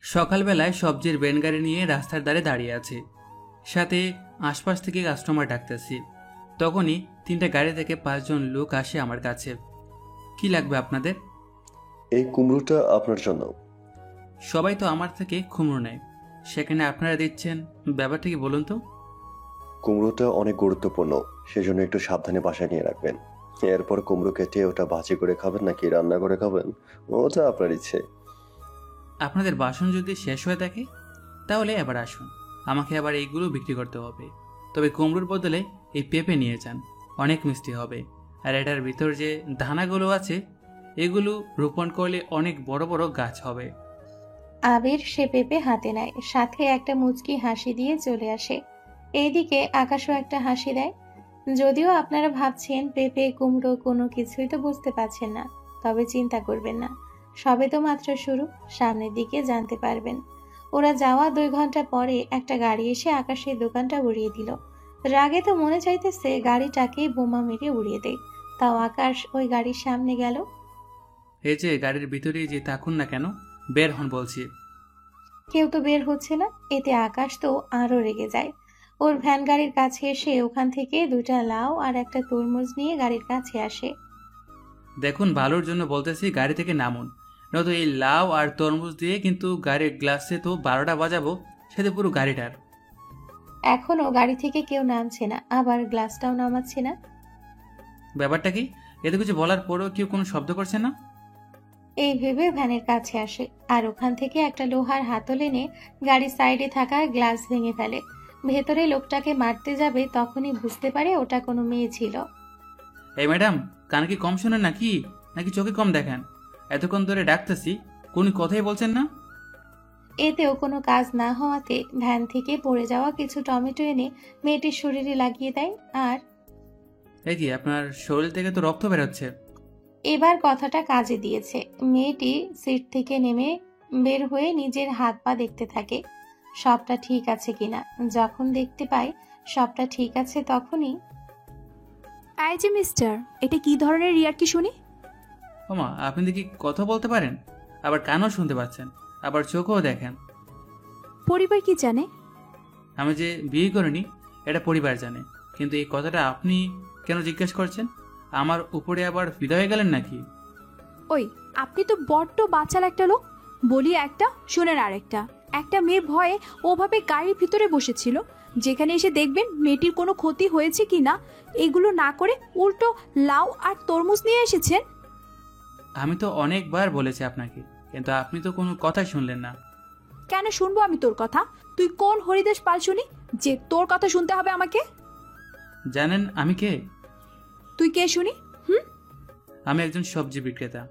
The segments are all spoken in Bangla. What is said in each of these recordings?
সকালবেলায় সবজির ভ্যান গাড়ি নিয়ে রাস্তার ধারে দাঁড়িয়ে আছি, সাথে আশপাশ থেকে কাস্টমার ডাকতেছি। তখনই 3টে গাড়ি থেকে 5জন লোক আসে আমার কাছে। কি লাগবে আপনাদের? এই কুমড়োটা আপনার জন্য। সবাই তো আমার থেকে কুমড়ো নেয়, সেখানে আপনারা দিচ্ছেন, ব্যাপারটা কি বলুন তো? কুমড়োটা অনেক গুরুত্বপূর্ণ, সেজন্য একটু সাবধানে বাসায় নিয়ে রাখবেন। এরপর কুমড়ো কেটে ওটা ভাজি করে খাবেন নাকি রান্না করে খাবেন, ওটা আপনার ইচ্ছে। আপনাদের বাসন যদি শেষ হয়ে থাকে তাহলে এবার আসুন, আমাকে আবার এইগুলো বিক্রি করতে হবে। তবে কুমড়োর বদলে এই পেঁপে নিয়ে যান, অনেক মিষ্টি হবে। আর এটার ভিতর যে দানাগুলো আছে এগুলো রোপণ করলে অনেক বড় বড় গাছ হবে। আবির সে পেঁপে হাতে নেয়, সাথে একটা মুচকি হাসি দিয়ে চলে আসে। এইদিকে আকাশও একটা হাসি দেয়। যদিও আপনারা ভাবছেন পেঁপে কুমড়ো কোনো কিছুই তো বুঝতে পারছেন না, তবে চিন্তা করবেন না, সবে তো মাত্র শুরু, সামনের দিকে জানতে পারবেন। ওরা যাওয়া 2 ঘন্টা পরে একটা গাড়ি এসে আকাশের দোকানটা উড়িয়ে দিল। রাগে তো মনে চাইতেছে গাড়িটাকে বোমা মেরে উড়িয়ে দেয়, তাও আকাশ ওই গাড়ির সামনে গেল। এই যে গাড়ির ভিতরেই যে থাকুন না কেন, বের হন বলছি। কেউ তো বের হচ্ছে না, এতে আকাশ তো আরো রেগে যায়। ওর ভ্যান গাড়ির কাছে এসে ওখান থেকে 2টা লাউ আর একটা তরমুজ নিয়ে গাড়ির কাছে আসে। দেখুন, ভালোর জন্য বলতেছি গাড়ি থেকে নামুন, নয়তো এই লাউ আর তরমুজ দিয়ে কিন্তু গাড়ির গ্লাসে তো 12টা বাজাবো, সেটা পুরো গাড়িটার। এখনো গাড়ি থেকে কেউ নামছে না, আবার গ্লাসটাও নামাচ্ছে না। ব্যাপারটা কি? এতে কিছু বলার পরেও কেউ কোনো শব্দ করছে না। এই ভেবে ভ্যানের কাছে আসে আর ওখান থেকে একটা লোহার হাতল এনে গাড়ির সাইডে থাকা গ্লাস ভেঙে ফেলে। ভেতরে লোকটাকে মারতে যাবে তখনই বুঝতে পারে ওটা কোনো মেয়ে ছিল। এই ম্যাডাম, কান কি কম শোনেন নাকি, নাকি চোখে কম দেখেন? এতক্ষণ ধরে ডাকতেছি, কোনো কথাই বলছেন না। এতেও কোনো কাজ না হওয়াতে ভ্যান থেকে পড়ে যাওয়া কিছু টমেটো এনে মেয়েটির শরীরে লাগিয়ে দেয়। আর এই কি, আপনার শরীর থেকে তো রক্ত বেরোচ্ছে। এবার কথাটা কাজে দিয়েছে। মেয়েটি সিট থেকে নেমে বের হয়ে নিজের হাত পা দেখতে থাকে সবটা ঠিক আছে কিনা। যখন দেখতে পায় সবটা ঠিক আছে তখনই, এই যে মিস্টার, এটা কি ধরনের রিয়ার শুনি? ওমা, আপনি দেখি কথা বলতে পারেন, আবার কানও শুনতে পাচ্ছেন, আবার চোখও দেখেন। পরিবার কি জানে? আমি যে বিয়ে করিনি এটা পরিবার জানে, কিন্তু এই কথাটা আপনি কেন জিজ্ঞেস করছেন? আমার উপরে আবার ফিদা হয়ে গেলেন নাকি? ওই, আপনি তো বড্ড বাচাল একটা লোক। বলি একটা, শোনেন আরেকটা। একটা মেয়ের ভয়ে ওভাবে গাড়ির ভিতরে বসেছিল, যেখানে এসে দেখবেন মেয়েটির কোনো ক্ষতি হয়েছে কি না, এগুলো না করে উল্টো লাউ আর তরমুজ নিয়ে এসেছেন। আমি তো অনেকবার বলেছি আপনাকে, কিন্তু আপনি তো কোনো কথাই শুনলেন না। কেন শুনবো আমি তোর কথা? তুই কোন হরিদাস পাল শুনি যে তোর কথা শুনতে হবে আমাকে? জানেন আমি কে? তুই কে শুনি? আমি একজন সবজি বিক্রেতা।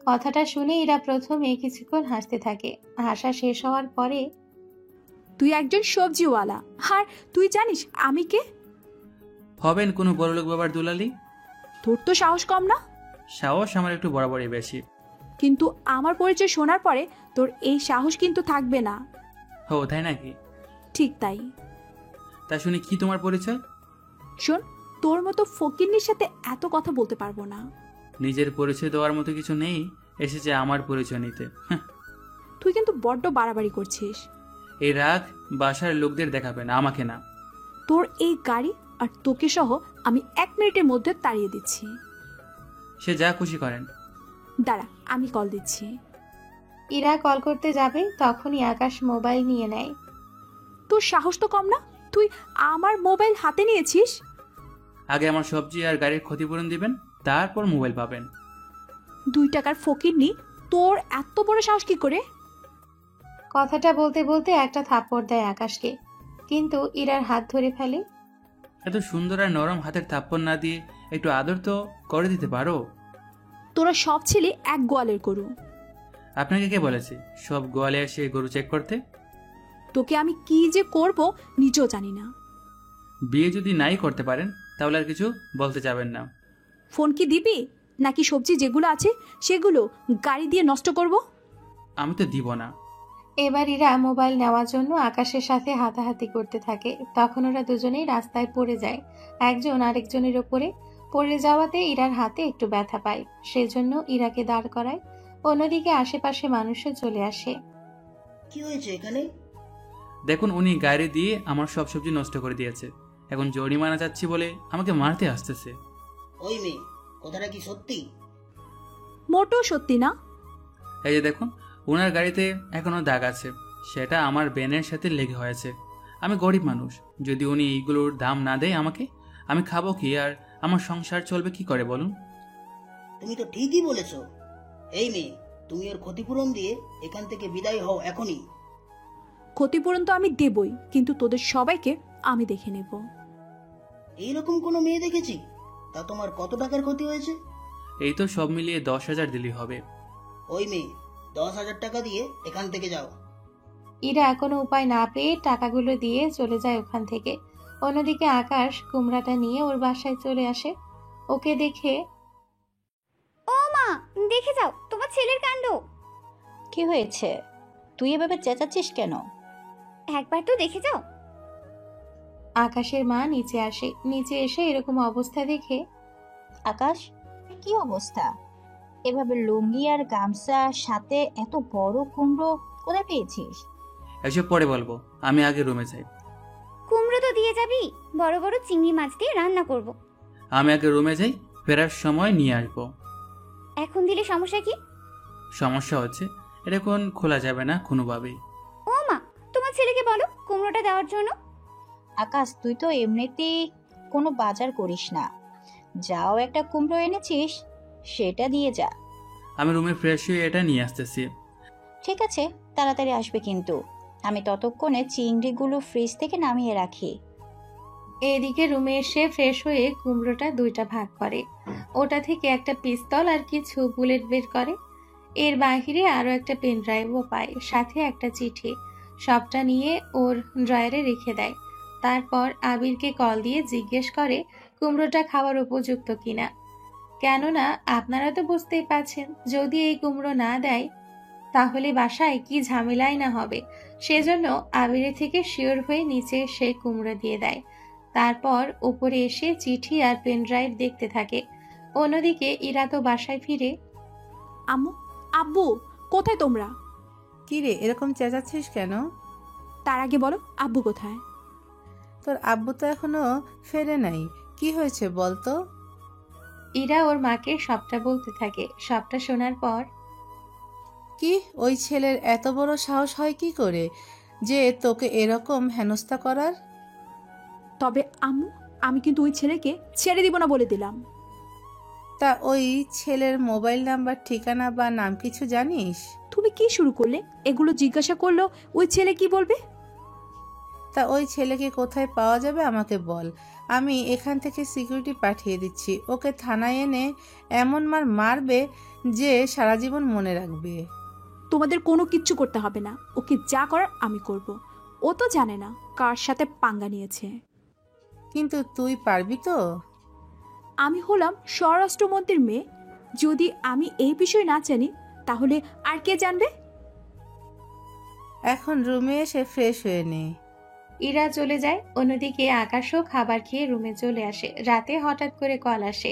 কথাটা শুনে এরা প্রথমে কিছুক্ষণ হাসতে থাকে। হাসা শেষ হওয়ার পরে, তুই একজন সবজিওয়ালা, আর তুই জানিস আমি কে? হবেন কোনো বড়লোক বাবার দুলালি। তোর তো সাহস কম না? সাহস আমার একটু বরাবরই বেশি। কিন্তু আমার পরিচয় শোনার পরে তোর এই সাহস কিন্তু থাকবে না। হো, তাই নাকি? ঠিক তাই। তা শুনি কি তোমার পরিচয়? শোন, তোর মতো ফকিন্নির সাথে এত কথা বলতে পারবো না। নিজের পরিচয় দেওয়ার মতো কিছু নেই, এসেছে আমার পরিচয় নিতে। তুই কিন্তু বড্ড বাড়াবাড়ি করছিস। এই রাগ বাসার লোকদের দেখাবেন, আমাকে না। তোর এই গাড়ি আর তোকে সহ আমি 1 মিনিটের মধ্যে তাড়িয়ে দিচ্ছি। সে যা খুশি করেন। দাঁড়া, আমি কল দিচ্ছি। ইরা কল করতে যাবে তখনই আকাশ মোবাইল নিয়ে নেয়। তোর সাহস তো কম না, তুই আমার মোবাইল হাতে নিয়েছিস। আগে আমার সবজি আর গাড়ির ক্ষতিপূরণ দিবেন, তারপর মোবাইল পাবেন। 2 টাকার ফকিন্নি, তোর এত বড় সাহস কি করে? কথাটা বলতে বলতে একটা থাপ্পড় দেয় আকাশকে, কিন্তু ইরার হাত ধরে ফেলে। এত সুন্দর আর নরম হাতের থাপ্পড় না দিয়ে একটু আদর তো করে দিতে পারো। তোরা সব ছেলে এক গোয়ালের গরু। আপনাকে কে বলেছে সব গোয়ালে এসে গরু চেক করতে? তোকে আমি কি যে করব নিজেও জানি না। বিয়ে যদি নাই করতে পারেন তাহলে আর কিছু বলতে যাবেন না। ফোন কি দিবি, নাকি সবজি যেগুলো আছে সেগুলো গাড়ি দিয়ে নষ্ট করব? আমি তো দিব না। এবার ইরা মোবাইল নেওয়ার জন্য আকাশের সাথে হাতাহাতি করতে থাকে। তখন ওরা দুজনেই রাস্তায় পড়ে যায়, একজন আরেকজনের ওপরে। পড়ে যাওয়াতে ইরার হাতে একটু ব্যথা পায়, সেজন্য ইরাকে দাঁড় করায়। অন্যদিকে আশেপাশে মানুষও চলে আসে। কি হয়েছে এখানে? দেখুন, উনি গাড়ি দিয়ে আমার সব সবজি নষ্ট করে দিয়েছে। এখন জরিমানা যাচ্ছি বলে আমাকে মারতে আসতেছে। ওই মেয়ে, কথাটা কি সত্যি? মোটেও সত্যি না। এই যে দেখুন, ওনার গাড়িতে এখনো দাগ আছে, সেটা আমার ব্যানের সাথে লেগে হয়েছে। আমি গরিব মানুষ, যদি উনি এইগুলোর দাম না দেয় আমাকে, আমি খাবো কি আর আমার সংসার চলবে কি করে বলুন? তুমি তো ঠিকই বলেছো। এই মেয়ে, তুমি ওর ক্ষতিপূরণ দিয়ে এখান থেকে বিদায় হও এখনই। ক্ষতিপূরণ তো আমি দেবই, কিন্তু তোদের সবাইকে আমি দেখে নেব। এইরকম কোনো মেয়ে দেখেছি? তা তোমার কত টাকার ক্ষতি হয়েছে? এই তো সব মিলিয়ে 10,000 দিলেই হবে। ওই মেয়ে, 10,000 টাকা দিয়ে এখান থেকে যাও। ইরা কোনো উপায় না পেয়ে টাকাগুলো দিয়ে চলে যায় ওখান থেকে। অন্যদিকে আকাশ কুমড়াটা নিয়ে ওর বাসায় চলে আসে। ওকে দেখে, ও মা, দেখে যাও তোমার ছেলের কাণ্ড। কি হয়েছে? তুই এভাবে চেঁচাচ্ছিস কেন? একবার তো দেখে যাও। আকাশের মা নিচে আসে। নিচে এসে এরকম অবস্থা দেখে, আকাশ, কি অবস্থা? এভাবে লুঙ্গি আর গামছা সাথে এত বড় কুমড়ো কোথায় পেয়েছিস? এসব পরে বলবো, আমি আগে রুমে যাই। কুমড়ো তো দিয়ে যাবি, বড় বড় চিংড়ি মাছ দিয়ে রান্না করব। আমি আগে রুমে যাই, ফেরার সময় নিয়ে আসবো। এখন দিলে সমস্যা কি? সমস্যা হচ্ছে এটা এখন খোলা যাবে না কোনোভাবেই। ও মা, তোমার ছেলেকে বলো কুমড়োটা দেওয়ার জন্য। আকাশ, তুই তো এমনিতেই কোনো বাজার করিস না, যাও একটা কুমড়ো এনেছিস সেটা দিয়ে যা। আমি রুমে ফ্রেশ হয়ে এটা নিয়ে আসতেছি। ঠিক আছে, তাড়াতাড়ি আসবে কিন্তু। আমি ততক্ষণে চিংড়িগুলো ফ্রিজ থেকে নামিয়ে রাখি। এদিকে রুমে এসে ফ্রেশ হয়ে কুমড়োটা দুইটা ভাগ করে। ওটা থেকে একটা পিস্তল আর কিছু বুলেট বের করে। এর বাহিরে আরো একটা পেন ড্রাইভও পায়, সাথে একটা চিঠি। সবটা নিয়ে ওর ড্রয়ারে রেখে দেয়। তারপর আবিরকে কল দিয়ে জিজ্ঞেস করে কুমড়োটা খাওয়ার উপযুক্ত কিনা। কেননা আপনারা তো বুঝতেই পারছেন, যদি এই কুমড়ো না দেয় তাহলে বাসায় কি ঝামেলাই না হবে। সেজন্য আবিরের থেকে শিওর হয়ে নিচে সে কুমড়ো দিয়ে দেয়। তারপর উপরে এসে চিঠি আর পেন ড্রাইভ দেখতে থাকে। অন্যদিকে ইরা তো বাসায় ফিরে, আম্মু, আব্বু, কোথায় তোমরা? কি রে, এরকম চেঁচাচ্ছিস কেন? তার আগে বলো আব্বু কোথায়? তোর আব্বু তো এখনো ফেরে নাই। কি হয়েছে বল তো? ইরা ওর মাকে সবটা বলতে থাকে। সবটা শোনার পর, কি ওই ছেলের এত বড় সাহস হয় কি করে যে তোকে এরকম হেনস্থা করার? তবে আম্মু, আমি কিন্তু ওই ছেলেকে ছেড়ে দিব না বলে দিলাম। তা ওই ছেলের মোবাইল নাম্বার, ঠিকানা বা নাম কিছু জানিস? তুমি কি শুরু করলে? এগুলো জিজ্ঞাসা করলো ওই ছেলে কি বলবে? তা ওই ছেলেকে কোথায় পাওয়া যাবে আমাকে বল, আমি এখান থেকে সিকিউরিটি পাঠিয়ে দিচ্ছি। ওকে থানায় এনে এমন মার মারবে যে সারা জীবন মনে রাখবে। তোমাদের কোনো কিচ্ছু করতে হবে না, ওকে যা করার আমি করব। ও তো জানে না কার সাথে পাঙ্গা নিয়েছে। কিন্তু তুই পারবি তো? আমি হলাম স্বরাষ্ট্রমন্ত্রীর মেয়ে, যদি আমি এই বিষয় না জানি তাহলে আর কে জানবে? এখন রুমে এসে ফ্রেশ হয়ে নে। ইরা চলে যায়। অন্যদিকে আকাশও খাবার খেয়ে রুমে চলে আসে। রাতে হঠাৎ করে কল আসে।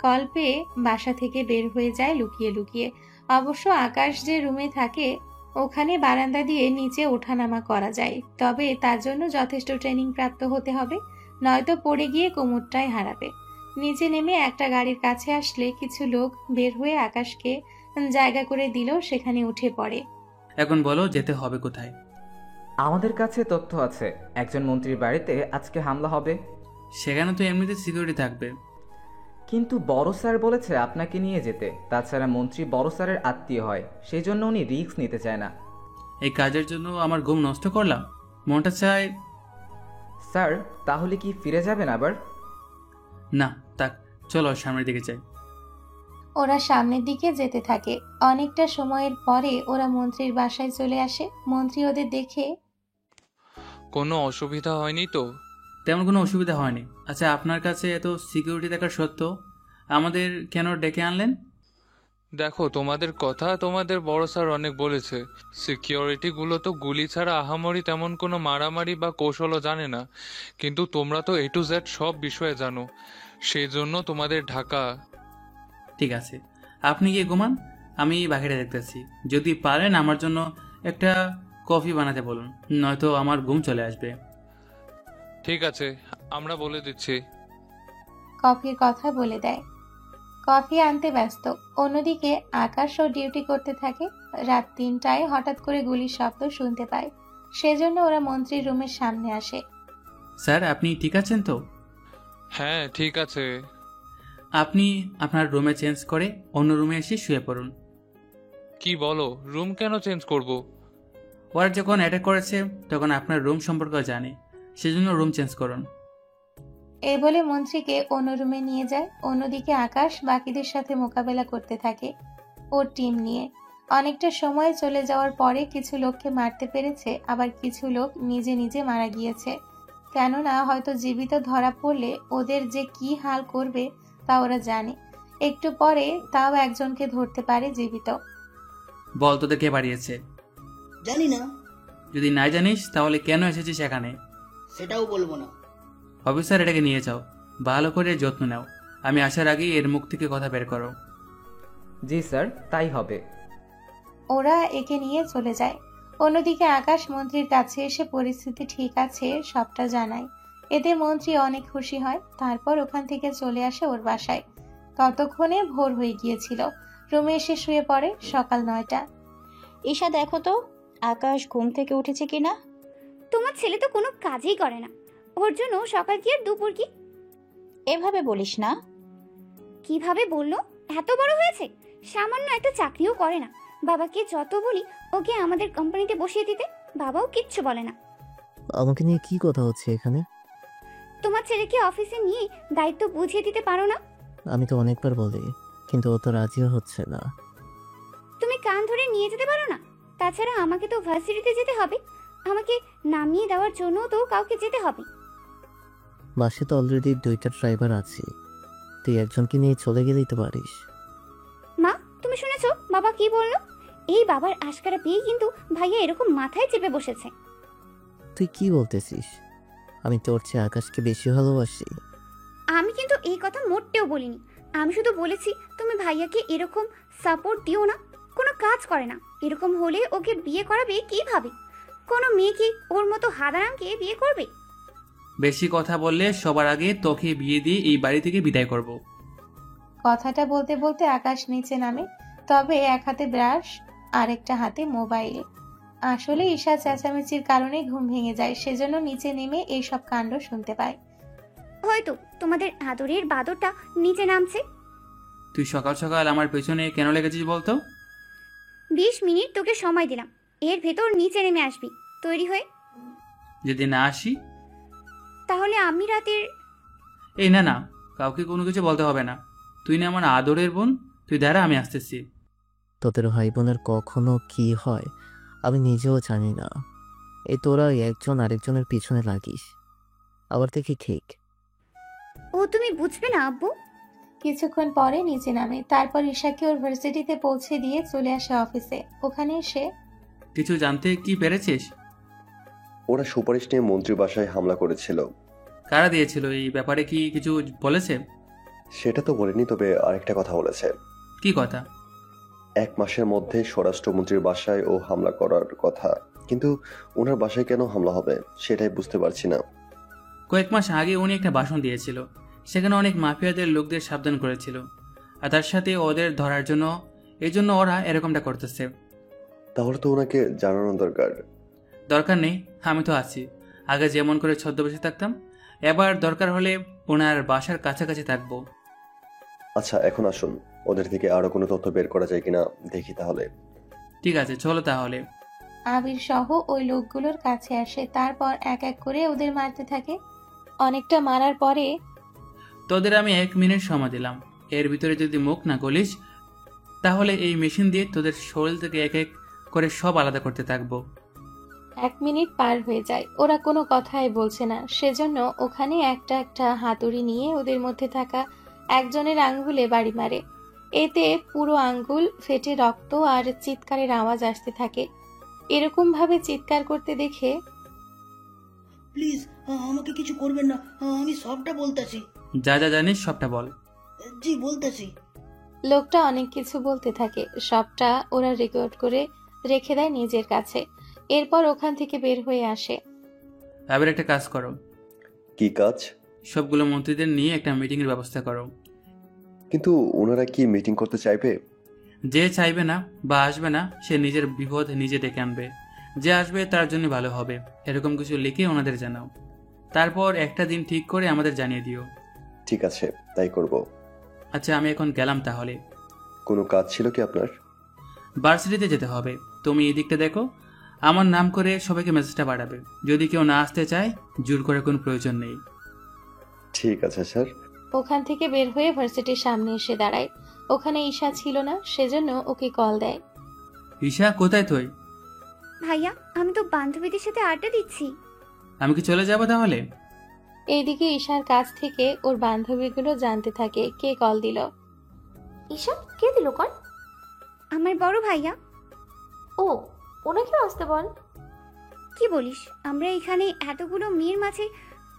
কল পেয়ে বাসা থেকে বের হয়ে যায় লুকিয়ে লুকিয়ে। অবশ্য আকাশ যে রুমে থাকে ওখানে বারান্দা দিয়ে নিচে ওঠানামা করা যায়, তবে তার জন্য যথেষ্ট ট্রেনিং প্রাপ্ত হতে হবে, নয়তো পড়ে গিয়ে কোমরটাই হারাবে। নিচে নেমে একটা গাড়ির কাছে আসলে কিছু লোক বের হয়ে আকাশকে জায়গা করে দিল, সেখানে উঠে পড়ে। এখন বলো যেতে হবে কোথায়? আমাদের কাছে তথ্য আছে, একজন মন্ত্রীর বাড়িতে আজকে হামলা হবে। সেখানে তো এমনিতে সিকিউরিটি থাকবে। কিন্তু বড় স্যার বলেছে আপনাকে নিয়ে যেতে। তাছাড়া মন্ত্রী বড় স্যারের আত্মীয় হয়, সেই জন্য উনি রিস্ক নিতে চায় না। এই কাজের জন্য আমার ঘুম নষ্ট করলাম, মনটা চায়। স্যার, তাহলে কি ফিরে যাবেন আবার? না তাক, চলো সামনের দিকে যাই। ওরা সামনের দিকে যেতে থাকে। অনেকটা সময়ের পরে ওরা মন্ত্রীর বাসায় চলে আসে। মন্ত্রী ওদের দেখে, কোনো অসুবিধা হয়নি তো? তেমন কোনো অসুবিধা হয়নি। আচ্ছা, আপনার কাছে এত সিকিউরিটি থাকার সত্ত্বেও আমাদের কেন ডেকে আনলেন? দেখো, তোমাদের কথা তোমাদের বড় স্যার অনেক বলেছে। সিকিউরিটিগুলো তো গুলি ছাড়া আহামরি তেমন কোনো মারামারি বা কৌশলও জানে না, কিন্তু তোমরা তো A to Z সব বিষয়ে জানো। সেই জন্য তোমাদের ঢাকা। ঠিক আছে, আপনি গিয়ে ঘুমান, আমি বাকিটা দেখতেছি। যদি পারেন আমার জন্য একটা কফি বানাতে বলুন, নয়তো আমার ঘুম চলে আসবে। ঠিক আছে, আমরা বলে দিচ্ছি। কফির কথা বলে দেয়। কফি আনতে ব্যস্ত। অন্যদিকে আকাশও ডিউটি করতে থাকে। রাত 3টায় হঠাৎ করে গুলির শব্দ শুনতে পায়, সেজন্য ওরা মন্ত্রীর রুমের সামনে আসে। স্যার, আপনি ঠিক আছেন তো? হ্যাঁ ঠিক আছে। আপনি আপনার রুমে চেঞ্জ করে অন্য রুমে এসে শুয়ে পড়ুন। কি বলো, রুম কেন চেঞ্জ করব? ওরা যখন অ্যাটাক করেছে তখন আপনার রুম সম্পর্কে জানে, সেজন্য রুম চেঞ্জ করুন। এই বলে মন্ত্রীকে অন্য রুমে নিয়ে যায়। অন্যদিকে আকাশ বাকিদের সাথে মোকাবেলা করতে থাকে ওর টিম নিয়ে। অনেকটা সময় চলে যাওয়ার পরে কিছু লোককে মারতে পেরেছে, আবার কিছু লোক নিজে নিজে মারা গিয়েছে। কেননা হয়তো জীবিত ধরা পড়লে ওদের যে কি হাল করবে তা ওরা জানে। একটু পরে তাও একজনকে ধরতে পারে জীবিত। বল, তোদের কে বাড়িয়েছে? জানি না। যদি না জানিস তাহলে কেন এসেছিস এখানে? সেটাও বলবো না। অফিসার, এটাকে নিয়ে যাও, ভালো করে যত্ন নাও। আমি আসার আগেই এর মুখ থেকে কথা বের করো। জি স্যার, তাই হবে। ওরা একে নিয়ে চলে যায়। অন্যদিকে আকাশ মন্ত্রীর কাছে এসে পরিস্থিতি ঠিক আছে সবটা জানায়। এতে মন্ত্রী অনেক খুশি হয়। তারপর ওখান থেকে চলে আসে ওর বাসায়। ততক্ষণে ভোর হয়ে গিয়েছিল। রুমে এসে শুয়ে পড়ে। সকাল 9টা। ঈশা, দেখো তো আকাশ ঘুম থেকে উঠেছে কিনা। তোমার ছেলে তো কোনো কাজই করে না, ওর জন্য সকাল কি আর দুপুর কি? এভাবে বলিস না। কিভাবে বললো? এত বড় হয়েছে, সামান্য একটা চাকরিও করে না। বাবাকে যত বলি ওকে আমাদের কোম্পানিতে বসিয়ে দিতে, বাবাও কিচ্ছু বলে না। আমাকে নিয়ে কি কথা হচ্ছে এখানে? তোমার ছেলেকে অফিসে নিয়ে দায়িত্ব বুঝিয়ে দিতে পারো না? আমি তো অনেকবার বলি, কিন্তু ও তো রাজিও হচ্ছে না। তুমি কান ধরে নিয়ে যেতে পারো না? তাছাড়া আমাকে তো ভার্সিটিতে যেতে হবে, আমাকে নামিয়ে দেওয়ার জন্য তো কাউকে যেতে হবে। বাসে তো অলরেডি 2টা ড্রাইভার আছে, তুই একজনকে নিয়ে চলে গেলেই তো পারিস। মা, তুমি শুনেছো বাবা কি বললো? এই বাবার আশকারা পেয়ে কিন্তু ভাইয়া এরকম মাথায় চেপে বসেছে। তুই কি বলতেছিস? আমি তোর চেয়ে আকাশকে বেশি ভালোবাসি। আমি কিন্তু এই কথা মোটেও বলিনি। আমি শুধু বলেছি তুমি ভাইয়াকে এরকম সাপোর্ট দিও না। কোনো কাজ করে না, এরকম হলে ওকে বিয়ে করাবে কিভাবে? কোনো মেয়ে কি ওর মতো হাদারামকে বিয়ে করবে? বেশি কথা বললে সবার আগে তোকে বিয়ে দিয়ে এই বাড়ি থেকে বিদায় করব। কথাটা বলতে বলতে আকাশ নিচে নামে। তবে এক হাতে ব্রাশ আর একটা হাতে মোবাইল। আসলে ঈশা চেঁচামেচির কারণে ঘুম ভেঙে যায়, সেজন্য নিচে নেমে এইসব কাণ্ড শুনতে পায়। হয়তো তোমাদের আদরের বাদরটা নিচে নামছে। তুই সকাল সকাল আমার পেছনে কেন লেগেছিস বলতো? 20 মিনিট তোকে সময় দিলাম, এর ভেতর নিচে নেমে আসবি তৈরি হয়ে। যদি না আসি? তাহলে আমি রাতের... এই না না, কাউকে কোনো কিছু বলতে হবে না। তুই না আমার আদরের বোন, তুই দাঁড়া, আমি আসতেছি। তোদের ভাই বোনের কখনো কি হয় আমি নিজেও জানি না। এই তোরা একজন আরেকজনের পিছনে লাগিস, আবার দেখি ঠিক। ও তুমি বুঝবে না আব্বু। কিছুক্ষণ পরে নিচে নামে। তারপর ঈশাকে ওর ভার্সিটিতে পৌঁছে দিয়ে চলে আসে অফিসে। ওখানে এসে কিছু জানতে কি পেরেছিস? ওরা সুপারিশ নিয়ে মন্ত্রীর বাসায় হামলা করেছিল। কারা দিয়েছিল? এই ব্যাপারে কি কিছু বলেছে? সেটা তো বলেনি, তবে আরেকটা কথা বলেছে। কি কথা? 1 মাসের মধ্যে স্বরাষ্ট্রমন্ত্রীর বাসায় ও হামলা করার কথা, কিন্তু ওনার বাসায় কেন হামলা হবে সেটাই বুঝতে পারছি না। কয়েক মাস আগে উনি একটা ভাষণ দিয়েছিল, সেখানে অনেক মাফিয়াদের লোকদের সাবধান করেছিল, আর তার সাথে ওদের ধরার জন্য, এই জন্য ওরা এরকমটা করতেছে। তাহলে তো ওনাকে জানানো দরকার। দরকার নেই, আমি তো আছি। আগে যেমন করে ছদ্মবেশে থাকতাম, এবার দরকার হলে ওনার বাসার কাছাকাছি থাকবো। আচ্ছা, এখন আসুন, ওদের থেকে আরো কোনো তথ্য বের করা যায় কিনা দেখি তাহলে। ঠিক আছে, চলো তাহলে। আবির সহ ওই লোকগুলোর কাছে আসে। তারপর এক এক করে ওদের মারতে থাকে। অনেকটা মারার পরে তোদের আমি 1 মিনিট সময় দিলাম, এর ভিতরে যদি মুখ না গলিস তাহলে এই মেশিন দিয়ে তোদের শরীর থেকে এক এক করে সব আলাদা করতে থাকবো। 1 মিনিট পার হয়ে যায়, ওরা কোনো কথাই বলছে না। সেজন্য ওখানে একটা একটা হাতুড়ি নিয়ে ওদের মধ্যে থাকা একজনের আঙ্গুলে বাড়ি মারে। এতে পুরো আঙ্গুল ফেটে রক্ত আর চিৎকারের আওয়াজ আসতে থাকে। এরকম ভাবে চিৎকার করতে দেখে প্লিজ আমাকে কিছু করবেন না, আমি সবটা বলতেছি। যা যা জানিস সবটা বল। জি বলতেছি। লোকটা অনেক কিছু বলতে থাকে, সবটা ওরা রেকর্ড করে রেখে দেয় নিজের কাছে। এরপর ওখান থেকে বের হয়ে আসে। এবার একটা কাজ করো, কি কাজ? সবগুলো মন্ত্রীদের নিয়ে একটা মিটিংয়ের ব্যবস্থা করো। কিন্তু ওনারা কি মিটিং করতে চাইবে? যে চাইবে না বা আসবে না সে নিজের বিপদ নিজে ডেকে আনবে, যে আসবে তার জন্য ভালো হবে, এরকম কিছু লিখে ওনাদের জানাও। তারপর একটা দিন ঠিক করে আমাদের জানিয়ে দিও। ঠিক আছে, তাই করব। আচ্ছা আমি এখন গেলাম তাহলে। কোনো কাজ ছিল কি আপনার? ভার্সিটিতে যেতে হবে, তুমি এই দিকটা দেখো। আমার নাম করে সবাইকে মেসেজটা পাঠাবে, যদি কেউ না আসতে চায় জোর করে কোনো প্রয়োজন নেই। ঠিক আছে স্যার। ওখান থেকে বের হয়ে ভার্সিটির সামনে এসে দাঁড়ায়। ওখানে ঈশা ছিল না, সেজন্য ওকে কল দেয়। ঈশা কোথায় তুই? ভাইয়া আমি তো বান্ধবীদের সাথে আড্ডা দিচ্ছি। আমি কি চলে যাব তাহলে? এইদিকে ঈশার কাছ থেকে ওর বান্ধবীগুলো জানতে থাকে কে কল দিল। ঈশা কে দিল কল? আমার বড় ভাইয়া। ও, ওনাকেও আসতে বল। কি বলিস, আমরা এখানে এতগুলো মেয়ের মাঝে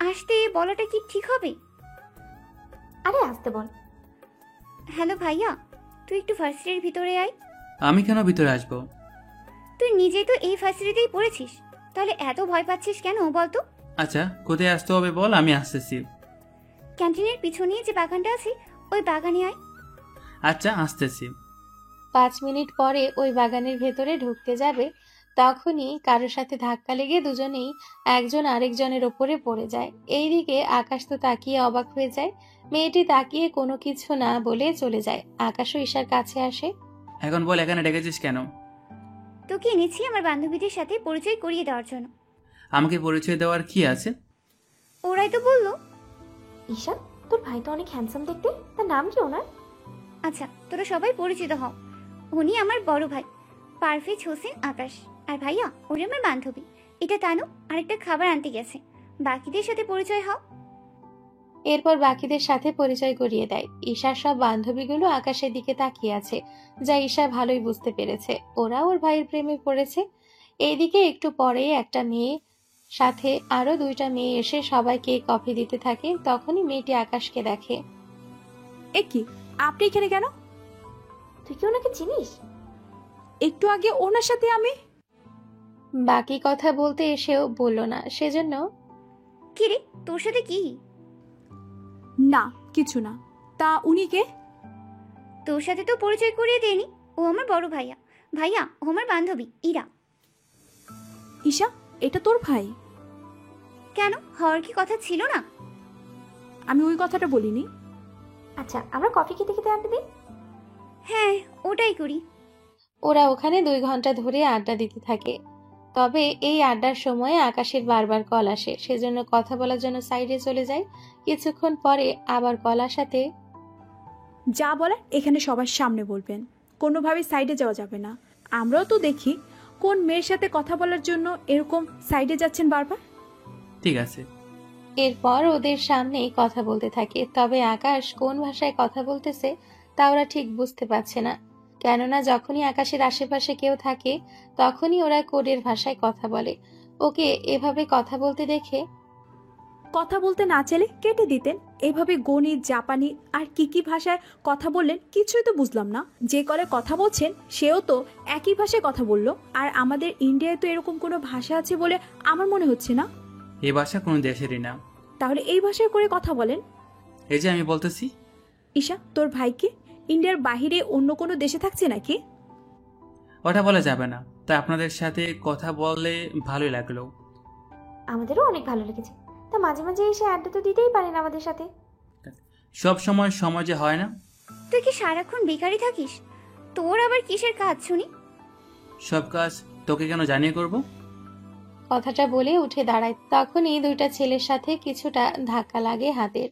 আসতে বলাটা কি ঠিক হবে? আরে আসতে বল। হ্যালো ভাইয়া, তুই একটু ভার্সিটির ভিতরে আয়। আমি কেন ভিতরে আসবো? তুই নিজেই তো এই ভার্সিটিতেই পড়েছিস, তাহলে এত ভয় পাচ্ছিস কেন বলতো? আচ্ছা কোথায় আসতে হবে বল, আমি আসতেছি। ক্যান্টিনের পিছনে যে বাগানটা আছে ওই বাগানে আয়। আচ্ছা আসতেছি। 5 মিনিট পরে ওই বাগানের ভেতরে ঢুকতে যাবে, তখনই কারোর সাথে ধাক্কা লেগে দুজনেই একজন আরেকজনের ওপরে পড়ে যায়। এইদিকে আকাশ তো তাকিয়ে অবাক হয়ে যায়। মেয়েটি তাকিয়ে কোনো কিছু না বলে চলে যায়। আকাশও ঈশার কাছে আসে। এখন বল এখানে ডেকেছিস কেন? তোকে এনেছি আমার বান্ধবীদের সাথে পরিচয় করিয়ে দেওয়ার জন্য। আমাকে পরিচয় দেওয়ার কি আছে? ওরাই তো বললো। ঈশা তোর ভাই তো অনেক হ্যান্ডসাম দেখতে, তার নাম কি ওনার? আচ্ছা তোরা সবাই পরিচিত হও, উনি আমার বড় ভাই পারভেজ হোসেন আকাশ। আর ভাইয়া ওরা আমার বান্ধবী, এটা তানু, আরেকটা খাবার আনতে গেছে। বাকিদের সাথে পরিচয় হও। এরপর বাকিদের সাথে পরিচয় করিয়ে দেয়। ঈশার সব বান্ধবীগুলো আকাশের দিকে তাকিয়ে আছে, যা ঈশা ভালোই বুঝতে পেরেছে ওরা ওর ভাইয়ের প্রেমে পড়েছে। এইদিকে একটু পরে একটা মেয়ে সাথে আরো 2টা মেয়ে এসে সবাইকে কফি দিতে থাকে। তখনই মেয়েটি আকাশকে দেখে। এ কি, আপনি এখানে কেন? তুই কি ওনাকে চিনিস? একটু আগে ওনার সাথে আমি। বাকি কথা বলতে এসেও বলল না, সেজন্য। কি রে, তোর সাথে কি? না কিছু না। তা উনি কে? তোর সাথে তো পরিচয় করিয়ে দেয়নি, ও আমার বড় ভাইয়া। ভাইয়া ও আমার বান্ধবী ইরা। ঈশা এটা তোর ভাই? কেন, হওয়ার কি কথা ছিল না? আমি ওই কথাটা বলিনি। আচ্ছা আমরা কফি খেতে খেতে আড্ডা দিই। হ্যাঁ ওটাই করি। ওরা ওখানে 2 ঘন্টা ধরে আড্ডা দিতে থাকে। তবে এই আড্ডার সময় আকাশের বারবার কল আসে, সেজন্য কথা বলার জন্য সাইডে চলে যায়। কিছুক্ষণ পরে আবার কল আসাতে যা বলার এখানে সবার সামনে বলবেন, কোনোভাবেই সাইডে যাওয়া যাবে না। আমরাও তো দেখি কোন মেয়ের সাথে কথা বলার জন্য এরকম সাইডে যাচ্ছেন বারবার। ঠিক আছে। এরপর ওদের সামনেই কথা বলতে থাকে। তবে আকাশ কোন ভাষায় কথা বলতেছে তা ওরা ঠিক বুঝতে পারছে না, কেননা যখনই আকাশের আশেপাশে কেউ থাকে তখনই ওরা কোডের ভাষায় কথা বলে। ওকে এভাবে কথা বলতে দেখে কথা বলতে না চাইলে কেটে দিতেন। এভাবে গণিত, জাপানি আর কি কি ভাষায় কথা বললেন কিছুই তো বুঝলাম না। যে কলে কথা বলছেন সেও তো একই ভাষায় কথা বললো, আর আমাদের ইন্ডিয়ায় তো এরকম কোনো ভাষা আছে বলে আমার মনে হচ্ছে না। এই ভাষা কোনো দেশেরই না। তাহলে এই ভাষায় করে কথা বলেন। এই যে আমি বলতেছি। ঈশা তোর ভাইকে ইন্ডিয়ার বাহিরে অন্য কোনো দেশে থাকছে নাকি? ওটা বলা যাবে না। তা আপনাদের সাথে কথা বললে ভালোই লাগলো। আমাদেরও অনেক ভালো লেগেছে। তা মাঝে মাঝে এসে আড্ডা তো দিতেই পারেন আমাদের সাথে। সব সময় যে হয় না। তুই কি সারাক্ষণ বেকারই থাকিস? তোর আবার কিসের কাজ শুনি? সব কাজ তোকে কেন জানিয়ে করব? কথাটা বলে উঠে দাঁড়ায়। তখনই 2টা ছেলের সাথে কিছুটা ধাক্কা লাগে হাতের।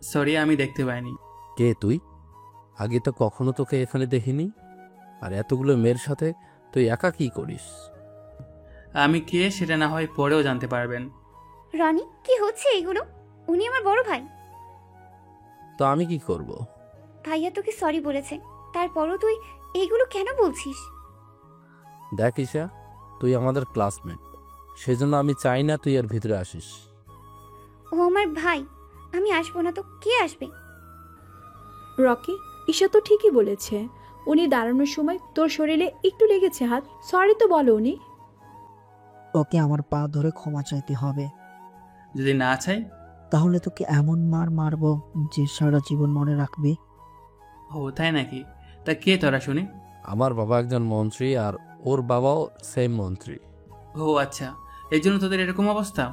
সরি আমি দেখতে পাইনি। কে তুই? আগে তো কখনো তোকে এখানে দেখিনি। আর এতগুলো মেয়ের সাথে তুই একা কি করিস? আমি কে সেটা না হয় পরেও জানতে পারবেন। রনি কি হচ্ছে এগুলো? উনি আমার বড় ভাই। তো আমি কি করব? ভাইয়া তোকে সরি বলেছে, তারপরও তুই এইগুলো কেন বলছিস? দেখ ঈশা, তুই আমাদের ক্লাসমেট, সেজন্য আমি চাই না তুই এর ভিতরে আসিস। ও আমার ভাই, আমি আসবো না তো কে আসবে? রকি, ঈশা তো ঠিকই বলেছে। উনি দাঁড়ানোর সময় তোর শরীরে একটু লেগেছে হাত, সরি তো বলো উনি। ওকে আমার পা ধরে ক্ষমা চাইতে হবে। যদি না চাই? তাহলে তোকে এমন মার মারবো যে সারা জীবন মনে রাখবি। ও তাই নাকি? তা কে তোরা শুনি? আমার বাবা একজন মন্ত্রী আর ওর বাবাও সেম মন্ত্রী। ও আচ্ছা, এই জন্য তোদের এরকম অবস্থা।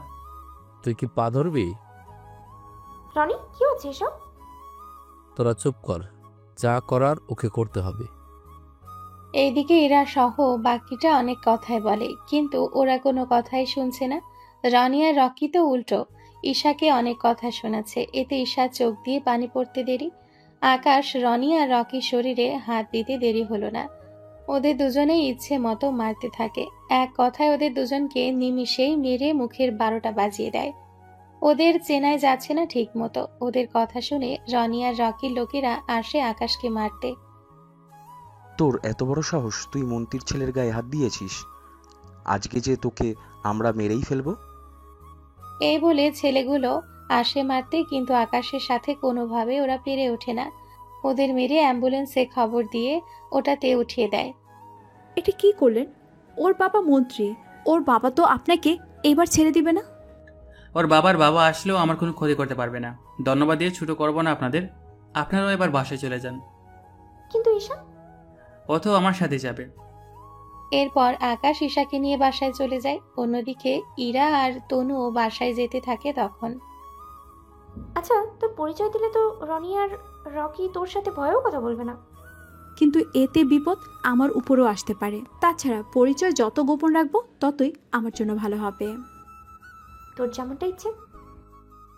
তুই কি পা ধরবি? রনি, কি হচ্ছে এসব? তোরা চুপ কর, যা করার ওকে করতে হবে। এইদিকে এরা সহ বাকিটা অনেক কথাই বলে, কিন্তু ওরা কোনো কথাই শুনছে না। রনি আর রকি তো উল্টো, ঈশাকে অনেক কথা শোনাচ্ছে। এতে ঈশার চোখ দিয়ে পানি পড়তে দেরি। আকাশ রনি আর রকির শরীরে হাত দিতে দেরি হলো না। ওদের দুজনেই ইচ্ছে মতো মারতে থাকে। এক কথায় ওদের দুজনকে নিমিষেই মেরে মুখের 12টা বাজিয়ে দেয়। ওদের চেনাই যাচ্ছে না ঠিক মতো। ওদের কথা শুনে রনি আর রকির লোকেরা আসে আকাশকে মারতে। তোর এত বড় সাহস, তুই মন্ত্রীর ছেলের গায়ে হাত দিয়েছিস? আজকে যে তোকে আমরা মেরেই ফেলবো। এই বলে ছেলেগুলো আসে মারতে, কিন্তু আকাশের সাথে কোনোভাবে ওরা পেরে ওঠে না। ওদের মেরে অ্যাম্বুলেন্সে খবর দিয়ে ওটাতে উঠিয়ে দেয়। এটা কি করলেন? ওর বাবা মন্ত্রী, ওর বাবা তো আপনাকে এবার ছেড়ে দিবে না। ওর বাবার বাবা আসলেও আমার কোনো ক্ষতি করতে পারবে না। ধন্যবাদ দিয়ে ছোট করবো না আপনাদের। আপনারাও এবার বাসায় চলে যান। কিন্তু ঈশা? ও তো আমার সাথে যাবে। এরপর আকাশ ঈশাকে নিয়ে বাসায় চলে যায়। অন্যদিকে ইরা আর তনুও বাসায় যেতে থাকে। তখন আচ্ছা, তোর পরিচয় দিলে তো রনি আর রকি তোর সাথে ভয়েও কথা বলবে না। কিন্তু এতে বিপদ আমার উপরও আসতে পারে। তাছাড়া পরিচয় যত গোপন রাখবো ততই আমার জন্য ভালো হবে। তোর যেমনটা ইচ্ছে।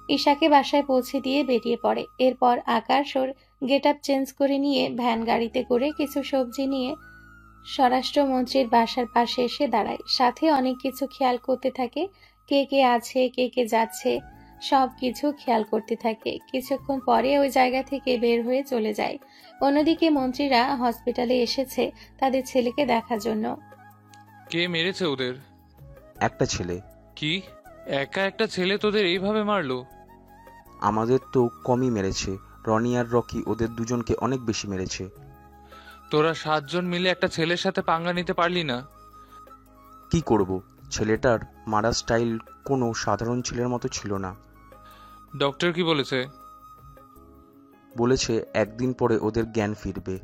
ঈশাকে বাসায় পৌঁছে দিয়ে বেরিয়ে পড়ে। এরপর আকাশ ওর গেট আপ চেঞ্জ করে নিয়ে ভ্যান গাড়িতে করে কিছু সবজি নিয়ে স্বরাষ্ট্রমন্ত্রীর বাসার পাশে এসে দাঁড়ায়। সাথে অনেক কিছু খেয়াল করতে থাকে। কে কে আছে, কে কে যাচ্ছে, সব কিছু খেয়াল করতে থাকে। কিছুক্ষণ পরে ওই জায়গা থেকে বের হয়ে চলে যায়। অন্যদিকে মন্ত্রীরা হসপিটালে এসেছে তাদের ছেলেকে দেখার জন্য। কে মেরেছে ওদের? একটা ছেলে। কি, একা একটা ছেলে তোদের এইভাবে মারলো? আমাদের তো কমই মেরেছে, রনি আর রকি ওদের দুজনকে অনেক বেশি মেরেছে। তোরা 7 জন মিলে একটা ছেলের সাথে পাঙ্গা নিতে পারলি না? কি করব, ছেলেটার মারা স্টাইল কোনো সাধারণ ছেলের মতো ছিল না। ডক্টর কি বলেছে? বলেছে একদিন পরে ওদের জ্ঞান ফিরবে।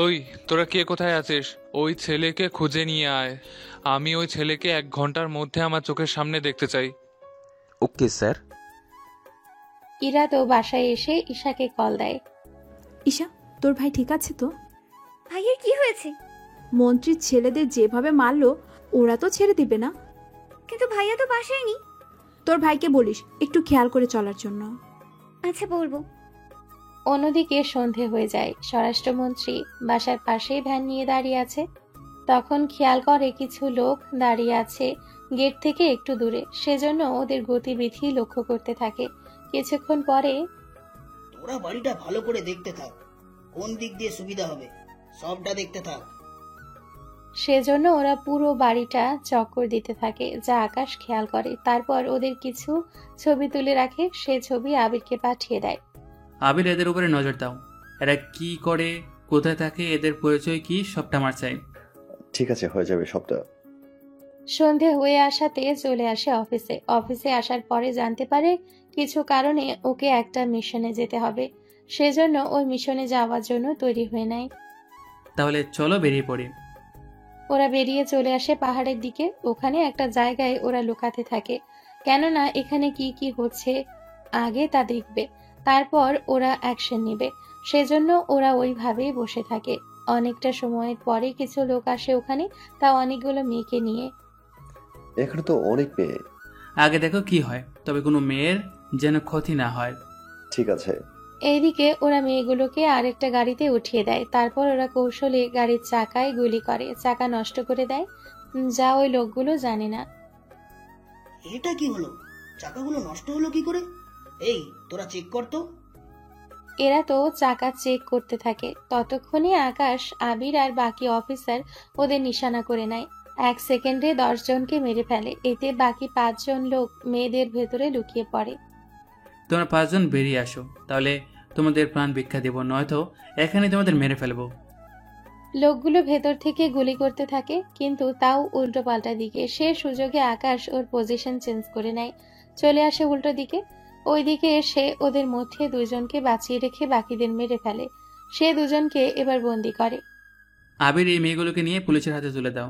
ওই, তোরা কে কোথায় আছিস? ওই ছেলেকে খুঁজে নিয়ে আয়। আমি ওই ছেলেকে 1 ঘন্টার মধ্যে আমার চোখের সামনে দেখতে চাই। Okay sir. ইরা তো বাসায় এসে ঈশাকে কল দেয়। ঈশা, তোর ভাই ঠিক আছে তো? ভাইয়ের কি হয়েছে? মন্ত্রীর ছেলেদের যেভাবে মারলো ওরা তো ছেড়ে দিবে না। কিন্তু ভাইয়া তো বাসায় নেই। তোর ভাইকে বলিস একটু খেয়াল করে চলার জন্য। আচ্ছা, বলবো। অন্যদিকে সন্ধে হয়ে যায়। স্বরাষ্ট্রমন্ত্রী বাসার পাশেই ভ্যান নিয়ে দাঁড়িয়ে আছে। তখন খেয়াল করে কিছু লোক দাঁড়িয়ে আছে গেট থেকে একটু দূরে। সেজন্য ওদের গতিবিধি লক্ষ্য করতে থাকে। কিছুক্ষণ পরে, তোরা বাড়িটা ভালো করে দেখতে থাক, কোন দিক দিয়ে সুবিধা হবে সবটা দেখতে থাক। সেজন্য ওরা পুরো বাড়িটা চক্কর দিতে থাকে, যা আকাশ খেয়াল করে। তারপর ওদের কিছু ছবি তুলে রাখে। সে ছবি আবিরকে পাঠিয়ে দেয়। আবির, এদের উপরে নজর দাও। এরা কি করে, কোথায় থাকে, এদের পরিচয় কি, সবটা আমার চাই। ঠিক আছে, হয়ে যাবে সবটা। সন্ধে হয়ে আসাতে চলে আসে অফিসে। অফিসে আসার পরে জানতে পারে কিছু কারণে ওকে একটা মিশনে যেতে হবে। সেজন্য ওই মিশনে যাওয়ার জন্য তৈরি হয়ে নেয়। তাহলে চলো বেরিয়ে পড়ি। ওরা বেরিয়ে চলে আসে পাহাড়ের দিকে। ওখানে একটা জায়গায় ওরা লুকাতে থাকে, কেননা এখানে কি কি হচ্ছে আগে তা দেখবে, তারপর ওরা অ্যাকশন নেবে। সেজন্য ওরা ওইভাবেই বসে থাকে। অনেকটা সময়ের পরে কিছু লোক আসে ওখানে, তা অনেকগুলো মেয়েকে নিয়ে। এখানে তো অনেক মেয়ে। আগে দেখো কি হয়, তবে কোনো মেয়ের যেন ক্ষতি না হয়। ঠিক আছে। এইদিকে ওরা মেয়েগুলোকে আরেকটা গাড়িতে উঠিয়ে দেয়। তারপর ওরা কৌশলে গাড়ির চাকায় গুলি করে, চাকা নষ্ট করে দেয়, যা ওই লোকগুলো জানে না। এটা কি হলো? চাকাগুলো নষ্ট হলো কি করে? এই, তোরা চেক কর তো। এরা তো চাকা চেক করতে থাকে। ততক্ষণে আকাশ, আবির আর বাকি অফিসার ওদের নিশানা করে নেয়। 1 সেকেন্ডে 10 জনকে মেরে ফেলে। এতে বাকি 5 জন লোক মেয়েদের ভেতরে লুকিয়ে পড়ে। তোমরা 5 জন বেরিয়ে আসো, তাহলে তোমাদের প্রাণ ভিক্ষা দেব, নয়তো এখানে তোমাদের মেরে ফেলবো। লোকগুলো ভেতর থেকে গুলি করতে থাকে, কিন্তু তাও উল্টো পাল্টা দিকে। সে সুযোগে আকাশ ওর পজিশন চেঞ্জ করে নেয়, চলে আসে উল্টো দিকে। ওইদিকে এসে ওদের মধ্যে 2 জনকে বাঁচিয়ে রেখে বাকিদের মেরে ফেলে। সে 2 জনকে এবার বন্দি করে। আবির, এই মেয়েগুলোকে নিয়ে পুলিশের হাতে তুলে দাও,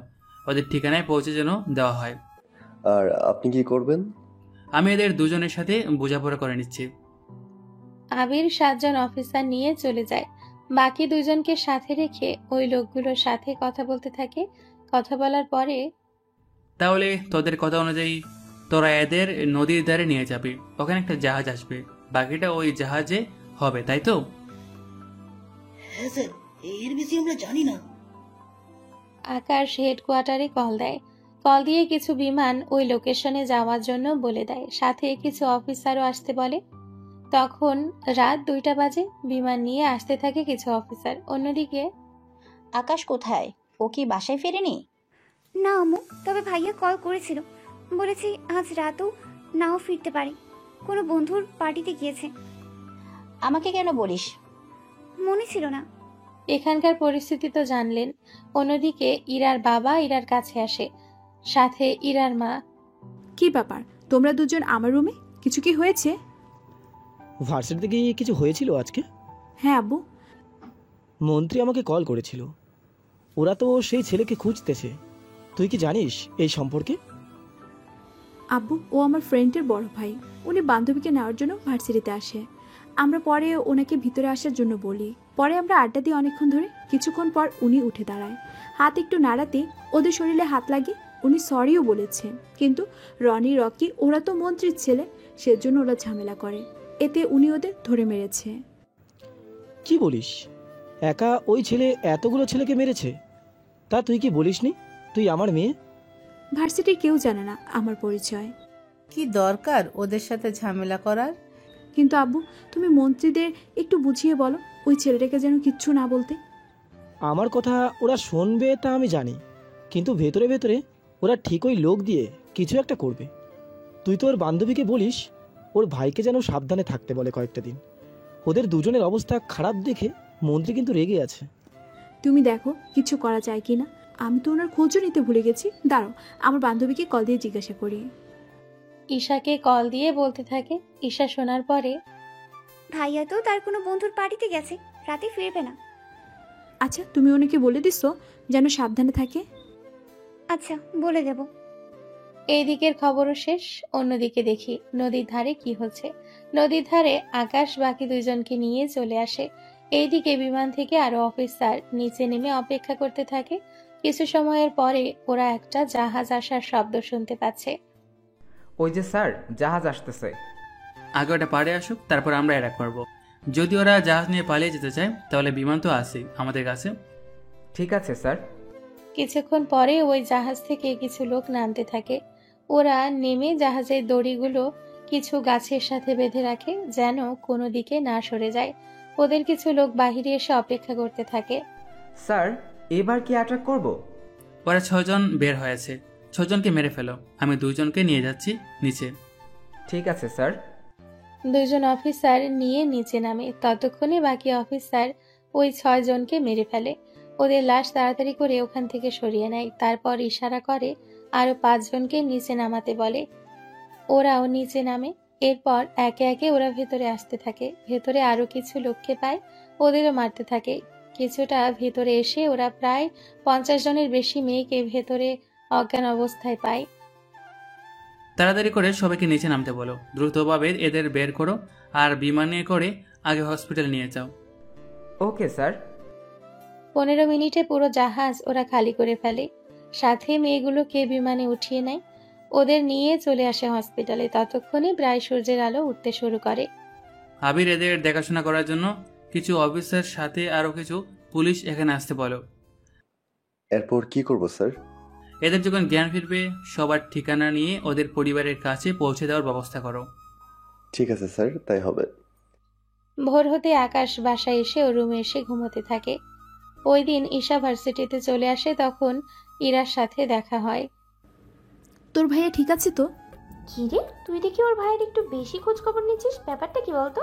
ওদের ঠিকানায় পৌঁছে যেন দেওয়া হয়। আর আপনি কি করবেন? আমি এদের 2 জনের সাথে বোঝাপড়া করে নিচ্ছি। আবির 7 জন অফিসার নিয়ে চলে যায়। বাকি 2 জনকে সাথে রেখে ওই লোকগুলোর সাথে কথা বলতে থাকে। কথা বলার পরে, তাহলে তোদের কথা অনুযায়ী তোরা এদের নদীর ধারে নিয়ে যাবি, ওখানে একটা জাহাজ আসবে, বাকিটা ওই জাহাজে হবে, তাই তো? হ্যাঁ স্যার, এর বেশি আমরা জানি না। আকাশ হেডকোয়ার্টারে কল দেয়। কল দিয়ে কিছু বিমান ওই লোকেশনে যাওয়ার জন্য বলে দেয়, সাথে কিছু অফিসারও আসতে বলে। তখন রাত 2টা বাজে। বিমান নিয়ে আসতে থাকে কিছু অফিসার। অন্যদিকে আকাশ কোথায়? ও কি বাসায় ফেরেনি? না আম্মু, তবে ভাইয়া কল করেছিল, বলেছে আজ রাতেও নাও ফিরতে পারে, কোনো বন্ধুর পার্টিতে গিয়েছে। আমাকে কেন বলিস? মনে ছিল না। এখানকার পরিস্থিতি তো জানলেন। অন্যদিকে ইরার বাবা ইরার কাছে আসে, সাথে ইরার মা। কি ব্যাপার, তোমরা 2 জন আমার রুমে? কিছু কি হয়েছে? ভার্সিটিতে গিয়ে কিছু হয়েছিল আজকে? হ্যাঁ আব্বু। মন্ত্রী আমাকে কল করেছিল, ওরা তো সেই ছেলেকে খুঁজতেছে। তুই কি জানিস এই সম্পর্কে? আব্বু, ও আমার ফ্রেন্ডের বড় ভাই। উনি বান্ধবীকে নেওয়ার জন্য ভার্সিটিতে আসে। আমরা পরে ওনাকে ভিতরে আসার জন্য বলি। পরে আমরা আড্ডা দিই অনেকক্ষণ ধরে। কিছুক্ষণ পর উনি উঠে দাঁড়ায়। হাত একটু নাড়াতে ওদের শরীরে হাত লাগে। উনি সরিও বলেছেন, কিন্তু রনি, রকি ওরা তো মন্ত্রীর ছেলে, সেজন্য ওরা ঝামেলা করে। এতে উনি ওদের ধরে মেরেছে। কি বলিস? একা ওই ছেলে এতগুলো ছেলেকে মেরেছে? তা তুই কি বলিসনি? তুই আমার মেয়ে। ভার্সিটির কেউ জানে না আমার পরিচয়। কি দরকার ওদের সাথে ঝামেলা করার? কিন্তু আব্বু, তুমি মন্ত্রীদের একটু বুঝিয়ে বলো ওই ছেলেটাকে যেন কিচ্ছু না বলতে। আমার কথা ওরা শুনবে তা আমি জানি, কিন্তু ভেতরে ভেতরে ওরা ঠিক ওই লোক দিয়ে কিছু একটা করবে। তুই তো ওর বান্ধবীকে বলিস ওর ভাইকে যেন সাবধানে থাকতে বলে কয়েকটা দিন। ওদের 2 জনের অবস্থা খারাপ দেখে মন্ত্রী কিন্তু রেগে আছে। তুমি দেখো কিছু করা যায় কি না। আমি তো ওনার খোঁজও নিতে ভুলে গেছি। দাঁড়াও, আমার বান্ধবীকে কল দিয়ে জিজ্ঞাসা করি। ঈশাকে কল দিয়ে বলতে থাকে। ঈশা শোনার পরে, ভাইয়া তো তার কোনো বন্ধুর পার্টিতে গেছে, রাতে ফিরবে না। আচ্ছা, তুমি ওনাকে বলে দিছো যেন সাবধানে থাকে। আচ্ছা, বলে দেব। এই দিকের খবরও শেষ। অন্যদিকে দেখি নদীর ধারে কি হচ্ছে। নদীর ধারে আকাশ বাকি 2 জনকে নিয়ে চলে আসে। এইদিকে বিমান থেকে আরো অফিসার নিচে নেমে অপেক্ষা করতে থাকে। কিছু সময়ের পরে ওরা একটা জাহাজ আসার শব্দ শুনতে পাচ্ছে। ওই যে স্যার, জাহাজ আসতেছে। আগে ওটা পাড়ে আসুক, তারপর আমরা অ্যাটাক করবো। যদি ওরা জাহাজ নিয়ে পালিয়ে যেতে চায়, তাহলে বিমান তো আছে আমাদের কাছে। ঠিক আছে স্যার। কিছুক্ষণ পরে ওই জাহাজ থেকে কিছু লোক নামতে থাকে। ওরা নেমে জাহাজের দড়িগুলো কিছু গাছের সাথে বেঁধে রাখে, যেন কোনো দিকে না সরে যায়। ওদের কিছু লোক বাহিরে এসে অপেক্ষা করতে থাকে। স্যার, এবার কি অ্যাটাক করব? ওরা 6 জন বের হয়েছে, 6 জনকে মেরে ফেলো। আমি 2 জনকে নিয়ে যাচ্ছি নিচে। ঠিক আছে স্যার। 2 জন অফিসার নিয়ে নিচে নামে। ততক্ষণে বাকি অফিসার ওই 6 জনকে মেরে ফেলে। ওদের লাশ তাড়াতাড়ি করে ওখান থেকে সরিয়ে নেয়। তারপর ইশারা করে আরো 5 জনকে নিচে নামাতে বলে। ওরাও নিচে নামে। এরপর একে একে ওরা ভেতরে আসতে থাকে। ভেতরে আরো কিছু লোককে পায়, ওদেরও মারতে থাকে। কিছুটা ভেতরে এসে ওরা প্রায় 50 জনের বেশি মেয়েকে ভেতরে অজ্ঞান অবস্থায় পায়। তাড়াতাড়ি করে সবাইকে নিচে নামতে বলো, দ্রুতভাবে এদের বের করো, আর বিমানে করে আগে হসপিটাল নিয়ে যাও। Okay sir. 15 মিনিটে পুরো জাহাজ ওরা খালি করে ফেলে। সাথে মেয়েগুলোকে বিমানে উঠিয়ে নেয়। ওদের নিয়ে চলে আসে হসপিটালে। ততক্ষণে প্রায় সূর্যের আলো উঠতে শুরু করে। আবির, এদের দেখাশোনা করার জন্য কিছু অফিসার সাথে আরো কিছু পুলিশ এখানে আসতে বলো। এরপর কি করব স্যার? এদের যখন জ্ঞান ফিরবে, সবার ঠিকানা নিয়ে ওদের পরিবারের কাছে পৌঁছে দেওয়ার ব্যবস্থা করো। ঠিক আছে স্যার, তাই হবে। ভোর হতে আকাশ বাসায় এসে ও রুমে এসে ঘুমোতে থাকে। ওই দিন ঈশা ভার্সিটিতে চলে আসে। তখন ইরার সাথে দেখা হয়। তোর ভাইয়া ঠিক আছে তো? কি রে, তুই দেখি ওর ভাইয়ের একটু বেশি খোঁজ খবর নিচ্ছিস, ব্যাপারটা কি বলতো?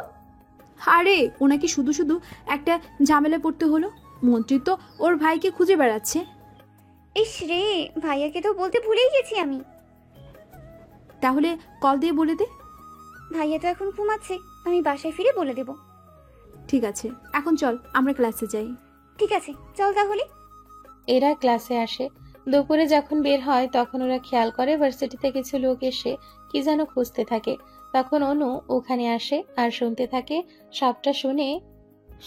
আরে ওনাকে শুধু শুধু একটা ঝামেলা পড়তে হলো। মন্ত্রী তো ওর ভাইকে খুঁজে বেড়াচ্ছে। ইস রে, ভাইয়াকে তো বলতে ভুলেই গেছি আমি। তাহলে কল দিয়ে বলে দে। ভাইয়া তো এখন ঘুমাচ্ছে, আমি বাসায় ফিরে বলে দেব। ঠিক আছে, এখন চল আমরা ক্লাসে যাই। ঠিক আছে, চল তাহলে। এরা ক্লাসে আসে। দুপুরে যখন বের হয় তখন ওরা খেয়াল করে ভার্সিটিতে কিছু লোক এসে কি যেন খুঁজতে থাকে। তখন অনু ওখানে আসে আর শুনতে থাকে। সবটা শুনে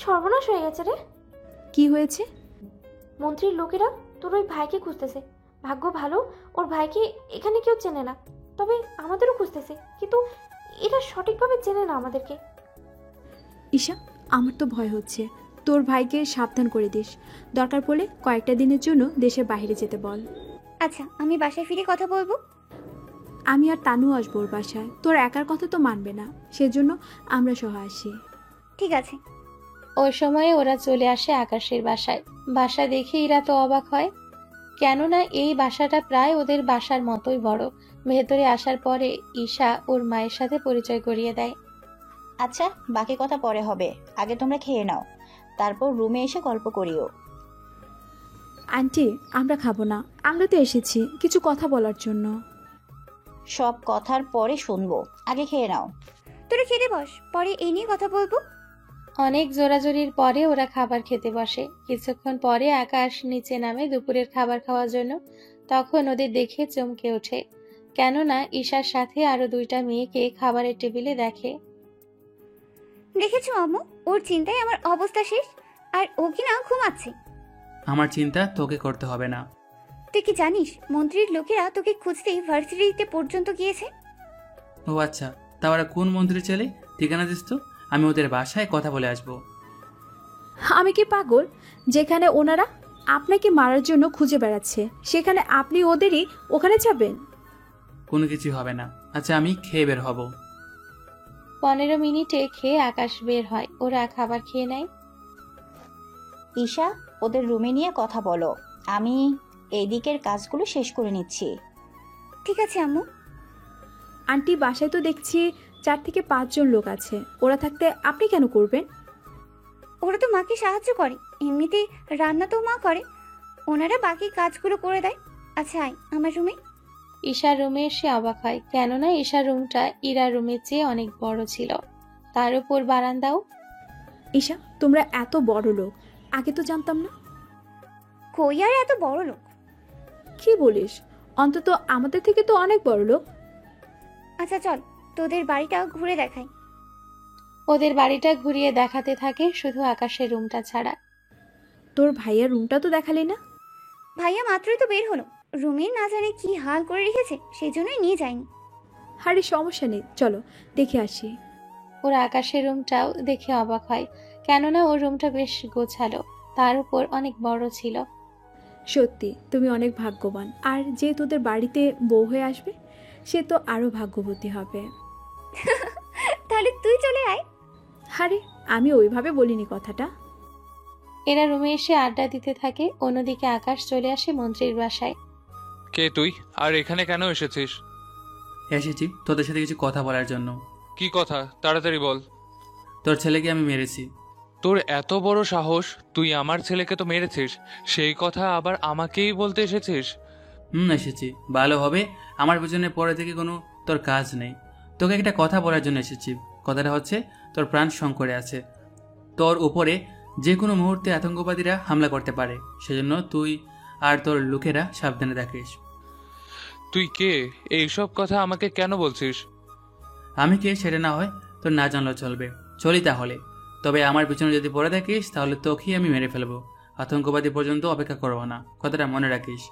সর্বনাশ হয়ে গেছে রে। কি হয়েছে? মন্ত্রীর লোকেরা তোর ওই ভাইকে খুঁজতেছে। ভাগ্য ভালো ওর ভাইকে এখানে কেউ চেনে না, তবে আমাদেরও খুঁজতেছে, কিন্তু এরা সঠিকভাবে চেনে না আমাদেরকে। ঈশা, আমার তো ভয় হচ্ছে। তোর ভাইকে সাবধান করে দিস। দরকার পড়লে কয়েকটা দিনের জন্য দেশের বাইরে যেতে বল। আচ্ছা, আমি বাসায় ফিরে কথা বলবো। আমি আর তানু আসবো ওর বাসায়। তোর একার কথা তো মানবে না, সেজন্য আমরা সহ আসি। ঠিক আছে। ওই সময়ে ওরা চলে আসে আকাশের বাসায়। বাসা দেখে ইরা তো অবাক হয়, কেননা এই বাসাটা প্রায় ওদের বাসার মতোই বড়। ভেতরে আসার পরে ঈশা ওর মায়ের সাথে পরিচয় করিয়ে দেয়। আচ্ছা, বাকি কথা পরে হবে, আগে তোমরা খেয়ে নাও, তারপর রুমে এসে গল্প করিও। আন্টি, আমরা খাবো না, আমরা তো এসেছি কিছু কথা বলার জন্য। সব কথার পরে শুনবো, আগে খেয়ে নাও। তোরা খেতে বস, পরে এই নিয়ে কথা বলবো। অনেক জোরাজোরির পরে ওরা খাবার খেতে বসে। কিছুক্ষণ পরে আকাশ নিচে নামে দুপুরের খাবার খাওয়ার জন্য। তখন ওদের দেখে চমকে ওঠে, কেননা ঈশার সাথে আরো 2টা মেয়েকে খাবারের টেবিলে দেখে। দেখেছো আম্মু, ওর চিন্তায় আমার অবস্থা শেষ, আর ও কিনা ঘুমাচ্ছে। আমার চিন্তা তোকে করতে হবে না। তুই কি জানিস মন্ত্রীর লোকেরা তোকে খুঁজতে ভার্সিটিতে পর্যন্ত গিয়েছে? ও আচ্ছা, তাহলে কোন মন্ত্রী ছেলে? ঠিকানা দিস তো, আমি ওদের বাসায় কথা বলে আসবো। আমি কি পাগল? যেখানে ওনারা আপনাকে মারার জন্য খুঁজে বেড়াচ্ছে, সেখানে আপনি ওদেরই ওখানে যাবেন? কোনো কিছু হবে না। আচ্ছা, আমি খেয়ে বের হব। 15 মিনিটে খেয়ে আকাশ বের হয়। ওরা খাবার খেয়ে নেয়। ঈশা, ওদের রুমে নিয়ে কথা বলো, আমি এই দিকের কাজগুলো শেষ করে নিচ্ছি। ঠিক আছে আম্মু। আন্টি, বাসায় তো দেখছি 4 থেকে 5 জন লোক আছে। ওরা থাকতে আপনি কেন করবেন? ওরা তো মাকে সাহায্য করে, এমনিতে রান্না তো মা করে, ওনারা বাকি কাজগুলো করে দেয়। আচ্ছা আয় আমার রুমে। ঈশার রুমে এসে অবাক হয়, কেননা ঈশার রুমটা ইরার রুমের চেয়ে অনেক বড় ছিল। তার উপর বারান্দাও। ঈশা, তোমরা এত বড় লোক, আগে তো জানতাম না। কই আর এত বড় লোক? কি বলিস? অন্তত আমাদের থেকে তো অনেক বড় লোক। আচ্ছা চল, তোদের বাড়িটা ঘুরে দেখাই। ওদের বাড়িটা ঘুরিয়ে দেখাতে থাকে, শুধু আকাশের রুমটা ছাড়া। তোর ভাইয়ার রুমটা তো দেখালি না। ভাইয়া মাত্রই তো বের হলো, রুমের না জানে কি হাল করে রেখেছে, সেই জন্যই নিয়ে যায়নি। আরে সমস্যা নেই, চলো দেখে আসি। ওরা আকাশের রুমটাও দেখে অবাক হয়, কেননা ওর রুমটা বেশ গোছালো, তার উপর অনেক বড় ছিল। সত্যি তুমি অনেক ভাগ্যবান, আর যে তোদের বাড়িতে বউ হয়ে আসবে সে তো আরো ভাগ্যবতী হবে। তাহলে তুই চলে আয়। আরে আমি ওইভাবে বলিনি কথাটা। এরা রুমে এসে আড্ডা দিতে থাকে। অন্যদিকে আকাশ চলে আসে মন্ত্রীর বাসায়। কে তুই, আর এখানে কেন এসেছিস? এসেছি তোদের সাথে কিছু কথা বলার জন্য। কি কথা, তাড়াতাড়ি বল। তোর ছেলেকে আমি মেরেছি। তোর এত বড় সাহস, তুই আমার ছেলেকে তো মেরেছিস, সেই কথা আবার আমাকেই বলতে এসেছিস? এসেছি ভালো হবে। আমার পিছনে পরে থেকে কোনো তোর কাজ নেই। তোকে একটা কথা বলার জন্য এসেছি। কথাটা হচ্ছে, তোর প্রাণ সংকটে আছে। তোর উপরে যে কোনো মুহূর্তে আতঙ্কবাদীরা হামলা করতে পারে, সেজন্য তুই আর তোর লোকেরা সাবধানে থাকিস। তুই কে? এইসব কথা আমাকে কেন বলছিস? আমি কে সেটা না হয় তোর না জানলেও চলবে। চলি তাহলে। তবে আমার পিছনে যদি পড়ে থাকিস তাহলে তোকেই আমি মেরে ফেলবো। আতঙ্কবাদী পর্যন্ত অপেক্ষা করবো না, কথাটা মনে রাখিস।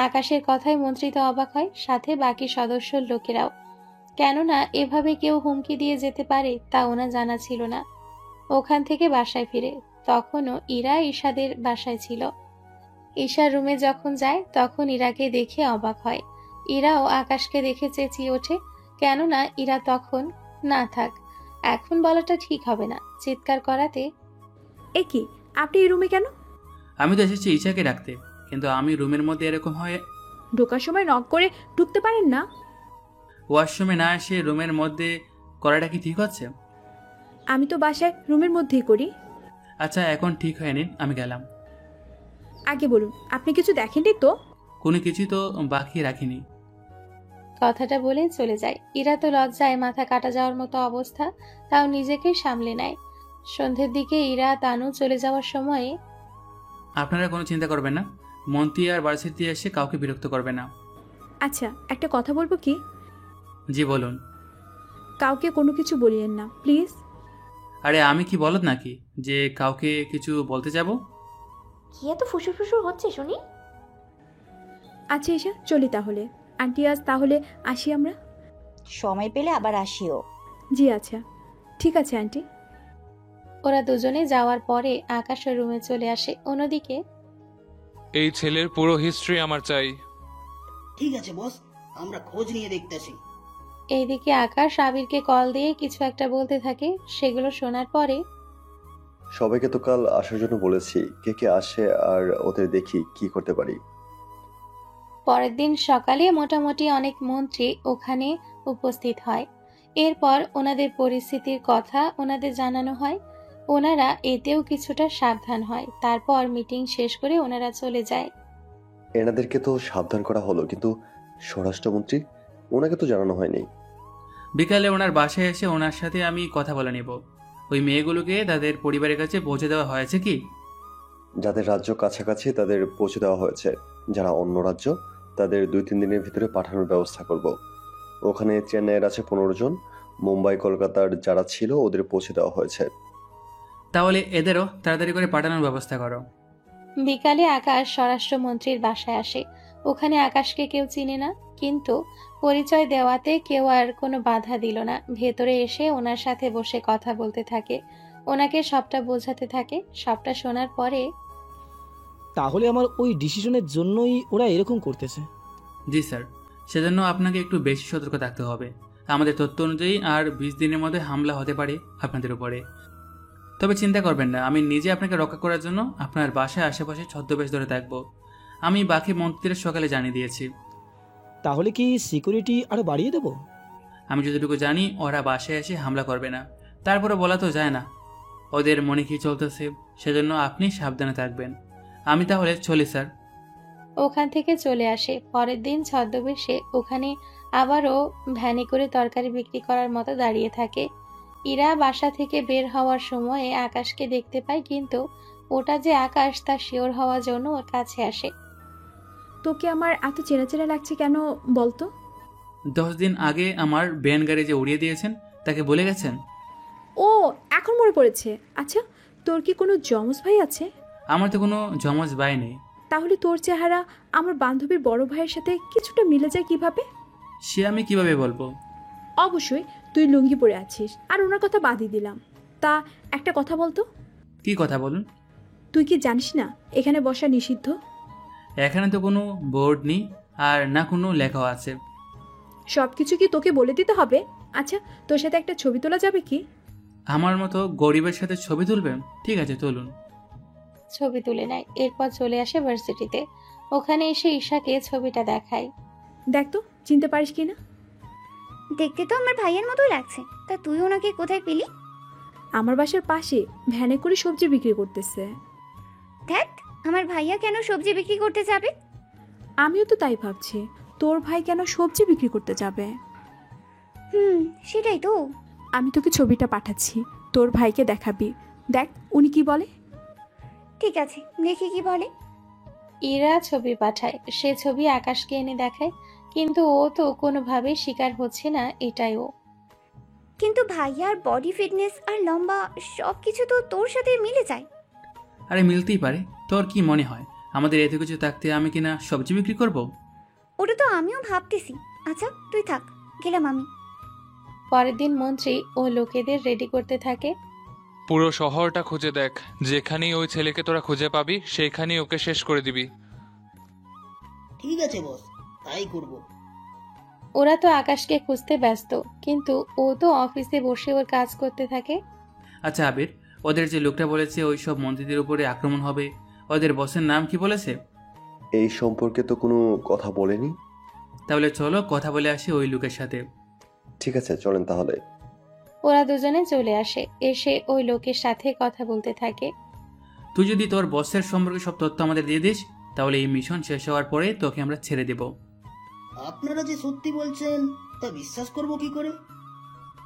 আকাশের কথায় মন্ত্রী তো অবাক হয়, সাথে বাকি সদস্য লোকেরাও, কেননা এভাবে কেউ হুমকি দিয়ে যেতে পারে তা ওনার জানা ছিল না। ওখান থেকে বাসায় ফিরে তখনও ইরা ঈশাদের বাসায় ছিল। ঈশার রুমে যখন যায় তখন ইরাকে দেখে অবাক হয়। ইরাও আকাশকে দেখে চেঁচিয়ে ওঠে, কেননা ইরা তখন, না থাক, এখন বলাটা ঠিক হবে না, চিৎকার করাতে। এ কি, আপনি এই রুমে কেন? আমি তো এসেছি ঈশাকে রাখতে, কিন্তু আমি রুমের মধ্যে এরকম হয়। ঢোকার সময় নক করে ঢুকতে পারেন না? ওয়াশরুমে না এসে রুমের মধ্যে করাটা কি ঠিক হচ্ছে? আমি তো বাসায় রুমের মধ্যেই করি। আচ্ছা, এখন ঠিক হয়ে নিন, আমি গেলাম। আগে বলুন, আপনি কিছু দেখেননি তো? কোনো কিছু তো বাকি রাখিনি। কথাটা বলে চলে যায়। ইরা তো লজ্জায় মাথা কাটা যাওয়ার মতো অবস্থা, তাও নিজেকে সামলে নেয়। সন্ধ্যের দিকে ইরা তানু চলে যাওয়ার সময়ে আপনারা কোনো চিন্তা করবেন না, মন্ত্রী আর ভার্সিটি এসে কাউকে বিরক্ত করবে না। আচ্ছা, একটা কথা বলবো কি? জি বলুন। কাউকে কোনো কিছু বলিয়েন না প্লিজ। আরে আমি কি বলদ নাকি যে কাউকে কিছু বলতে যাব? কি এত ফুসুর ফুসুর হচ্ছে শুনি? আচ্ছা ঈশা, চলি তাহলে। আন্টি আজ তাহলে আসি আমরা? সময় পেলে আবার আসিও। জি আচ্ছা, ঠিক আছে আন্টি। ওরা দুজনে যাওয়ার পরে আকাশ রুমে চলে আসে। অন্যদিকে এই ছেলের পুরো হিস্ট্রি আমার চাই। ঠিক আছে বস, আমরা খোঁজ নিয়ে দেখতেছি। এইদিকে আকাশ আবিরকে কল দিয়ে কিছু একটা বলতে থাকে। সেগুলো শোনার পরে সবাইকে তো কাল আসার জন্য বলেছি, কে কে আসে আর ওদের দেখি কি করতে পারি। পরের দিন সকালে মোটামুটি অনেক মন্ত্রী ওখানে উপস্থিত হয়। এরপর ওনাদের পরিস্থিতির কথা ওনাদের জানানো হয়। ওনারা এতেও কিছুটা সাবধান হয়। তারপর মিটিং শেষ করে ওনারা চলে যায়। এনাদেরকে তো সাবধান করা হলো, কিন্তু স্বরাষ্ট্রমন্ত্রী, ওনাকে তো জানানো হয়নি। বিকালে ওনার বাসায় এসে ওনার সাথে আমি কথা বলে নেব। ওই মেয়েগুলোকে তাদের পরিবারের কাছে পৌঁছে দেওয়া হয়েছে কি? যাদের রাজ্য কাছাকাছি তাদের পৌঁছে দেওয়া হয়েছে, যারা অন্য রাজ্য তাদের 2-3 দিনের ভিতরে পাঠানোর ব্যবস্থা করব। ওখানে চেন্নাইয়ের আছে 15 জন, মুম্বাই কলকাতার যারা ছিল ওদের পৌঁছে দেওয়া হয়েছে। তাহলে এদেরও তাড়াতাড়ি করে পাঠানোর ব্যবস্থা করো। বিকালে আকাশ স্বরাষ্ট্রমন্ত্রীর বাসায় আসে। ওখানে আকাশকে কেউ চিনে না, কিন্তু পরিচয় দেওয়াতে কেউ আর কোনো বাধা দিল না। ভেতরে এসে ওনার সাথে বসে কথা বলতে থাকে, ওনাকে সবটা বোঝাতে থাকে। সবটা শোনার পরে তাহলে আমার ওই ডিসিশনের জন্যই ওরা এরকম করতেছে। জি স্যার, সেজন্য আপনাকে একটু বেশি সতর্ক থাকতে হবে। আমাদের তথ্য অনুযায়ী আর 20 দিনের মধ্যে হামলা হতে পারে আপনাদের উপরে। তবে চিন্তা করবেন না, আমি নিজে আপনাকে রক্ষা করার জন্য আপনার বাসায় আশেপাশে ছদ্মবেশ ধরে থাকবো। আমি বাকি মন্ত্রীদের সকালে জানিয়ে দিয়েছি। তাহলে কি সিকিউরিটি আরো বাড়িয়ে দেবো? আমি যতটুকু জানি ওরা বাসায় এসে হামলা করবে না। তারপরে বলা তো যায় না ওদের মনে কি চলতেছে, সেজন্য আপনি সাবধানে থাকবেন। আমি তাহলে চলি স্যার। ওখান থেকে চলে আসে। পরের দিন ছদ্মবেশে ওখানে আবারও ভ্যানে করে তরকারি বিক্রি করার মতো দাঁড়িয়ে থাকে। ইরা বাসা থেকে বের হওয়ার সময়ে আকাশকে দেখতে পায়, কিন্তু ওটা যে আকাশ তা শিওর হওয়ার জন্য ওর কাছে আসে। তোকে আমার এত চেনা চেনা লাগছে কেন বলতো? 10 দিন আগে আমার ব্যান গাড়ি যে উড়িয়ে দিয়েছেন তাকে বলে গেছেন? ও, এখন মনে পড়েছে। আচ্ছা, তোর কি কোনো যমজ ভাই আছে? আমার তো কোনো যমজ ভাই নেই। তাহলে তোর চেহারা আমার বান্ধবীর বড় ভাইয়ের সাথে কিছুটা মিলে যায় কিভাবে? সে আমি কিভাবে বলবো? অবশ্যই তুই লুঙ্গি পরে আছিস, আর ওনার কথা বাদই দিলাম। তা একটা কথা বলতো। কি কথা বলুন? তুই কি জানিস না এখানে বসা নিষিদ্ধ? এখানে তো কোনো বোর্ড নেই, আর না কোনো লেখাও আছে। সব কিছু কি তোকে বলে দিতে হবে? আচ্ছা, তোর সাথে একটা ছবি তোলা যাবে কি? আমার মতো গরিবের সাথে ছবি তুলবেন? ঠিক আছে, তুলুন। ছবি তুলে নেয়। এরপর চলে আসে ভার্সিটিতে। ওখানে এসে ঈশাকে ছবিটা দেখায়। দেখ তো, চিনতে পারিস কি না? দেখতে তো আমার ভাইয়ের মতোই লাগছে। তা তুই ওনাকে কোথায় পেলি? আমার বাসার পাশে ভ্যানে করে সবজি বিক্রি করতেছে। ধ্যাত, আমার ভাইয়া কেন সবজি বিক্রি করতে যাবে? আমিও তো তাই ভাবছি, তোর ভাই কেন সবজি বিক্রি করতে যাবে? সেটাই তো। আমি তোকে ছবিটা পাঠাচ্ছি, তোর ভাইকে দেখাবি। দেখ উনি কি বলে। ঠিক আছে, দেখি কি বলে। ইরা ছবি পাঠায়। সে ছবি আকাশকে এনে দেখায়, কিন্তু ও তো কোনোভাবেই স্বীকার হচ্ছে না এটাই ও। কিন্তু ভাইয়ার বডি ফিটনেস আর লম্বা সবকিছু তো তোর সাথে মিলে যায়। আরে মিলতেই পারে। তোর কি মনে হয় আমাদের এত কিছু থাকতে আমি কিনা সবজি বিক্রি করব? ওটা তো আমিও ভাবতেছি। আচ্ছা তুই থাক, গেলাম আমি। পরের দিন মন্ত্রী ও লোকেদের রেডি করতে থাকে। পুরো শহরটা খুঁজে দেখ, যেখানেই ওই ছেলেকে তোরা খুঁজে পাবি সেইখানেই ওকে শেষ করে দিবি। ঠিক আছে বস, তাই করব। ওরা তো আকাশকে খুঁজতে ব্যস্ত, কিন্তু ও তো অফিসে বসে ওর কাজ করতে থাকে। আচ্ছা আবির, ওদের যে লোকটা বলেছে ওই সব মন্ত্রীদের উপরে আক্রমণ হবে, ওদের বসের নাম কি বলেছে? এই সম্পর্কে তো কোনো কথা বলেনি। তাহলে চলো কথা বলে আসি ওই লোকের সাথে। ঠিক আছে, চলেন তাহলে। ওরা দুজনে চলে আসে, এসে ওই লোকের সাথে কথা বলতে থাকে। তুই যদি তোর বসের সম্পর্কে সব তথ্য আমাদের দিয়ে দিস, তাহলে এই মিশন শেষ হওয়ার পরে তোকে আমরা ছেড়ে দেব। আপনারা যে সত্যি বলছেন তা বিশ্বাস করব কি করে?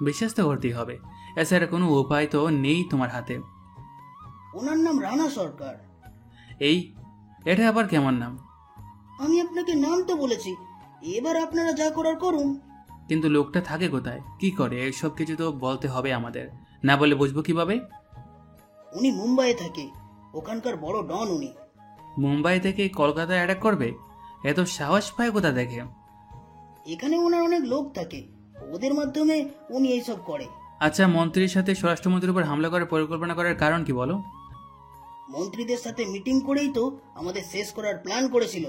বিশ্বাস তো করতেই হবে, এছাড়া কোনো উপায় তো নেই তোমার হাতে। ওনার নাম রানা সরকার। এই, এটা আবার কেমন নাম? আমি আপনাকে নাম তো বলেছি, এবার আপনারা যা করার করুন। কিন্তু লোকটা থাকে কোথায়, কি করে, এইসব কিছু তো বলতে হবে আমাদের, না বলে বুঝবো কিভাবে? উনি মুম্বাইয়ে থাকে, ওখানকার বড় ডন উনি। মুম্বাই থেকে কলকাতায় অ্যাটাক করবে? এত সাহস পায় কোথা দেখে? এখানে ওনার অনেক লোক থাকে, ওদের মাধ্যমে উনি এইসব করে। আচ্ছা, মন্ত্রীর সাথে স্বরাষ্ট্রমন্ত্রীর উপর হামলা করার পরিকল্পনা করার কারণ কি বলো? মন্ত্রীদের সাথে মিটিং করেই তো আমাদের শেষ করার প্ল্যান করেছিল,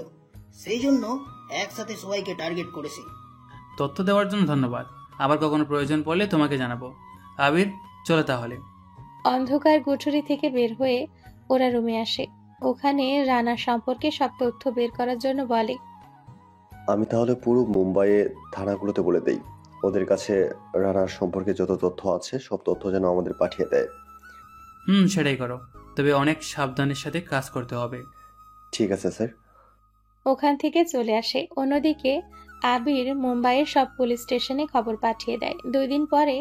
সেই জন্য একসাথে সবাইকে টার্গেট করেছি। তথ্য দেওয়ার জন্য ধন্যবাদ, আবার কখনো প্রয়োজন পড়লে তোমাকে জানাবো। আবির, চলো তাহলে। অন্ধকার গুঠুরি থেকে বের হয়ে ওরা রুমে আসে। ওখানে রানা সম্পর্কে সব তথ্য বের করার জন্য বলে। আমি তাহলে পুরো মুম্বাইয়ে থানাগুলোতে বলে দেই, ওদের কাছে রানার সম্পর্কে যত তথ্য আছে সব তথ্য যেন আমাদের পাঠিয়ে দেয়। সেটাই করো, তবে অনেক সাবধানের সাথে কাজ করতে হবে। ঠিক আছে স্যার। ওখান থেকে চলে আসে। অন্যদিকে আবির মুম্বাইয়ের সব পুলিশ স্টেশনে খবর পাঠিয়ে দেয়। 2 দিন পরে।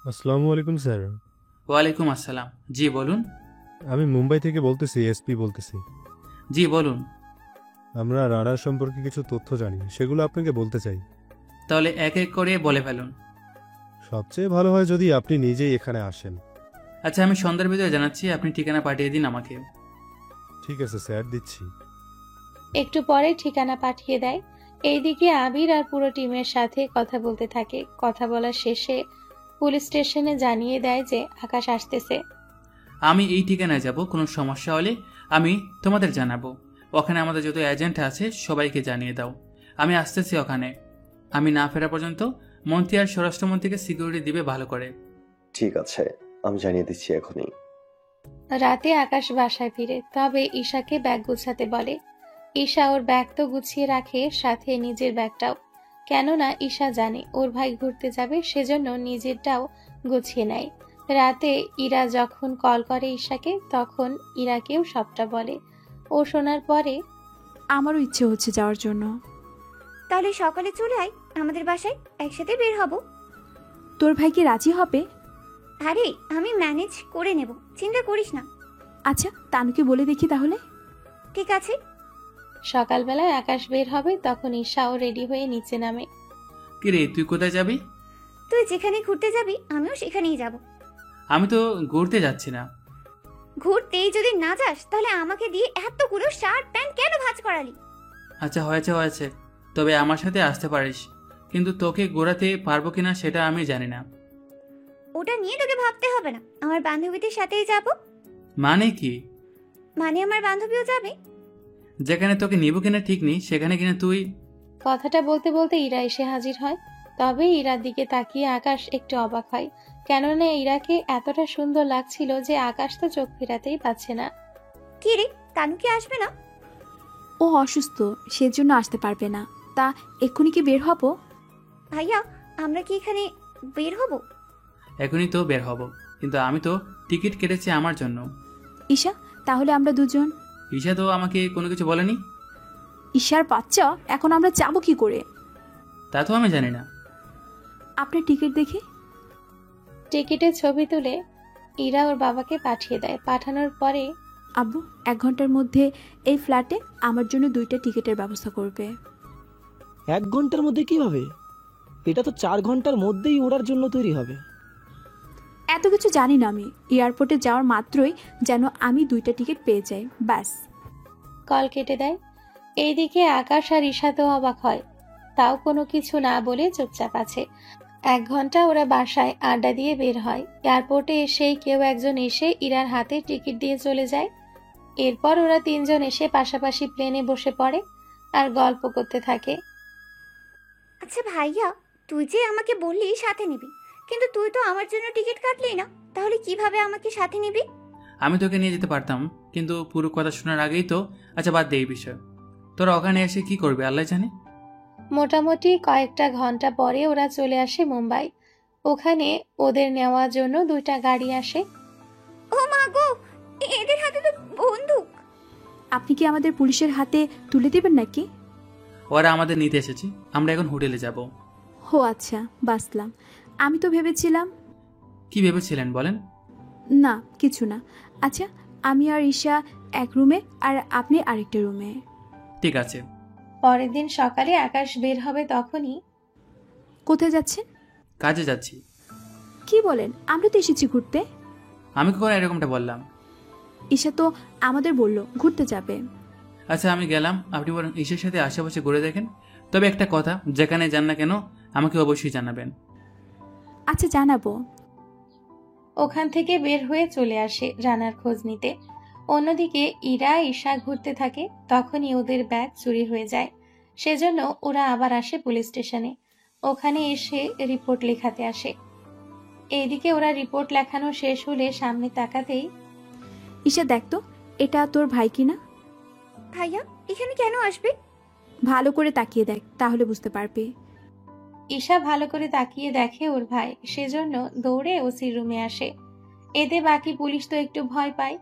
আসসালামু আলাইকুম স্যার। ওয়ালাইকুম আসসালাম। জি বলুন। আমি মুম্বাই থেকে বলতেছি, এসপি বলতেছি। জি বলুন। আমরা রানার সম্পর্কে কিছু তথ্য জানি, সেগুলো আপনাকে বলতে চাই। তাহলে এক এক করে বলে ফেলুন। সবচেয়ে ভালো হয় যদি আপনি নিজেই এখানে আসেন। আচ্ছা, আমি সন্ধ্যার ভিতরে জানাচ্ছি, আপনি ঠিকানা পাঠিয়ে দিন আমাকে। ঠিক আছে স্যার, দিচ্ছি। একটু পরে ঠিকানা পাঠিয়ে দেয়। এইদিকে আবির আর পুরো টিমের সাথে কথা বলতে থাকে। কথা বলার শেষে পুলিশ স্টেশনে জানিয়ে দেয় যে আকাশ আসতেছে। আমি এই ঠিকানায় যাব, কোনো সমস্যা হলে আমি তোমাদের জানাবো। ওখানে আমাদের যত এজেন্ট আছে সবাইকে জানিয়ে দাও, আমি আসতেছি ওখানে। আমি না ফেরা পর্যন্ত মন্ত্রী আর স্বরাষ্ট্রমন্ত্রীকে সিকিউরিটি দিবে ভালো করে। ঠিক আছে, আমি জানিয়ে দিচ্ছি এখনই। রাতে আকাশ বাসায় ফিরে, তবে ঈশাকে ব্যাগ গুছাতে বলে। ঈশা ওর ব্যাগ তো গুছিয়ে রাখে, সাথে নিজের ব্যাগটাও। কেননা ঈশা জানে ওর ভাই ঘুরতে যাবে, সেজন্য নিজেরটাও গুছিয়ে নেয়। রাতে ইরা যখন কল করে ঈশাকে, তখন ইরাকেও সবটা বলে। ও শোনার পরে আমারও ইচ্ছে হচ্ছে যাওয়ার জন্য। তাহলে সকালে চলে আয় আমাদের বাসায়, একসাথে বের হব। তোর ভাই কি রাজি হবে? আরে আমি ম্যানেজ করে নেব, চিন্তা করিস না। আচ্ছা, তানুকে বলে দেখি তাহলে। ঠিক আছে। সকালবেলায় আকাশ বের হবে, তখন ঈশাও রেডি হয়ে নিচে নামে। কিরে, তুই কোথায় যাবি? তুই যেখানে ঘুরতে যাবি আমিও সেখানেই যাব। আমি তো ঘুরতে যাচ্ছি না। ঘুরতেই যদি না যাস তাহলে আমাকে দিয়ে এতগুলো শার্ট প্যান্ট কেন ভাঁজ করালি? আচ্ছা, হয়েছে হয়েছে, তবে আমার সাথে আসতে পারিস, কিন্তু তোকে ঘোরাতে পারবো কিনা সেটা আমি জানি না। ওটা নিয়ে তোকে ভাবতে হবে না, আমার বান্ধবীদের সাথেই যাব। মানে কি? মানে আমার বান্ধবীও যাবে। যেখানে তোকে নিব কিনা ঠিক নেই, সেখানে কিনা তুই। কথাটা বলতে বলতে ইরা এসে হাজির হয়। তবে ইরার দিকে তাকিয়ে আকাশ একটু অবাক হয়, কেননা ইরাকে এতটা সুন্দর লাগছিল যে আকাশ তো চোখ ফেরাতেই পাচ্ছে না। কি রে, তানু কি আসবে না? ও অসুস্থ, সেজন্য আসতে পারবে না। তা এক্ষুনি কি বের হব? ভাইয়া, আমরা কি এখানে বের হব? এখনই তো বের হব, কিন্তু আমি তো টিকিট কেটেছি আমার জন্য। ঈশা, তাহলে আমরা দুজন। ঈশা তো আমাকে কোনো কিছু বলেনি। ঈশার বাচ্চা, এখন আমরা যাব কি করে? তা তো আমি জানি না। আপনার টিকিট দেখে। টিকিটের ছবি তুলে ইরা ওর বাবাকে পাঠিয়ে দেয়। পাঠানোর পরে, আব্বু 1 ঘন্টার মধ্যে এই ফ্ল্যাটে আমার জন্য 2টা টিকিটের ব্যবস্থা করবে। 1 ঘন্টার মধ্যে কিভাবে? এটা তো 4 ঘন্টার মধ্যেই ওড়ার জন্য তৈরি হবে। এত কিছু জানি না আমি, এয়ারপোর্টে যাওয়ার মাত্রই যেন আমি 2টা টিকিট পেয়ে যাই, ব্যাস। কল কেটে দেয়। এইদিকে আকাশ আর ঈশা তো অবাক হয়, তাও কোনো কিছু না বলে চুপচাপ আছে। 1 ঘন্টা ওরা বাসায় আড্ডা দিয়ে বের হয়। এয়ারপোর্টে এসেই কেউ একজন এসে ইরার হাতে টিকিট দিয়ে চলে যায়। এরপর ওরা 3 জন এসে পাশাপাশি প্লেনে বসে পড়ে আর গল্প করতে থাকে। আচ্ছা ভাইয়া, তুই যে আমাকে বললি সাথে নিবি, কিন্তু তুই তো আমার জন্য টিকিট কাটলি না, তাহলে কিভাবে আমাকে সাথে নিবি? আমি তোকে নিয়ে যেতে পারতাম, কিন্তু পুরো কথা শোনার আগেই তো। আচ্ছা, বাদ দে এই বিষয়। তোরা ওখানে এসে কি করবে আল্লাহ জানে। মোটামুটি কয়েকটা ঘন্টা পরে ওরা চলে আসে মুম্বাই। ওখানে ওদের নেওয়ার জন্য 2টা গাড়ি আসে। ও মা গো, এদের হাতে তো বন্দুক। আপনি কি আমাদের পুলিশের হাতে তুলে দেবেন নাকি? ওরা আমাদের নিতে এসেছে, আমরা এখন হোটেলে যাব। ও আচ্ছা, বাসলাম। আমি তো ভেবেছিলাম। কি ভেবেছিলেন বলেন? না কিছু না। আচ্ছা, আমি আর ঈশা এক রুমে আর আপনি আরেকটা রুমে। ঠিক আছে। পরের দিন সকালে আকাশ বের হবে তখনই। কোথায় যাচ্ছেন? কাজে যাচ্ছি। কি বলেন? আমরা তো এসেছি ঘুরতে। আমি কখন এরকমটা বললাম? ঈশা তো আমাদের বলল ঘুরতে যাবে। আচ্ছা আমি গেলাম, আপনি বরং ঈশার সাথে আশেপাশে ঘুরে দেখেন। তবে একটা কথা, যেখানে যান না কেন আমাকে অবশ্যই জানাবেন। আচ্ছা জানাবো। ওখান থেকে বের হয়ে চলে আসে রানার খোঁজ নিতে। অন্যদিকে ইরা ঈশা ঘুরতে থাকে, তখনই ওদের ব্যাগ চুরি হয়ে যায়। সেজন্য ওরা আবার আসে পুলিশ স্টেশনে। ওখানে এসে রিপোর্ট লেখাতে আসে। এইদিকে ওরা রিপোর্ট লেখানো শেষ হলে সামনে তাকাতেই, ঈশা দেখ তো, এটা তোর ভাই কিনা? ভাইয়া এখানে কেন আসবে? ভালো করে তাকিয়ে দেখ, তাহলে বুঝতে পারবি। ঈশা ভালো করে তাকিয়ে দেখে ওর ভাই, সেজন্য দৌড়ে ওসির রুমে আসে। এতে বাকি পুলিশ তো একটু ভয় পায়।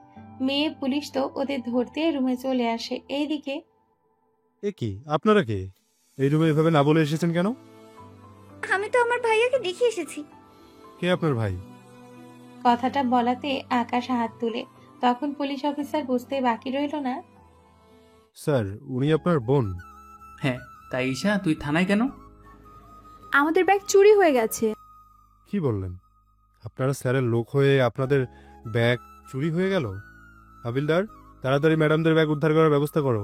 মেয়ে পুলিশ তো ওদের ধরতে রুমে চলে আসে। এইদিকে, এ কি, আপনারা কে? এই রুমে এভাবে না বলে এসেছেন কেন? আমি তো আমার ভাইয়াকে দেখে এসেছি। কে আপনার ভাই? কথাটা বলাতে আকাশ হাত তুলে। তখন পুলিশ অফিসার বুঝতে বাকি রইল না। স্যার, উনি আপনার বোন? হ্যাঁ, তাই ঈশা তুই থানায় কেন? আমাদের ব্যাগ চুরি হয়ে গেছে। কি বললেন? আপনারা স্যারের লোক হয়ে আপনাদের ব্যাগ চুরি হয়ে গেল? হাবিলদার, তাড়াতাড়ি ম্যাডামদের ব্যাগ উদ্ধার করার ব্যবস্থা করো।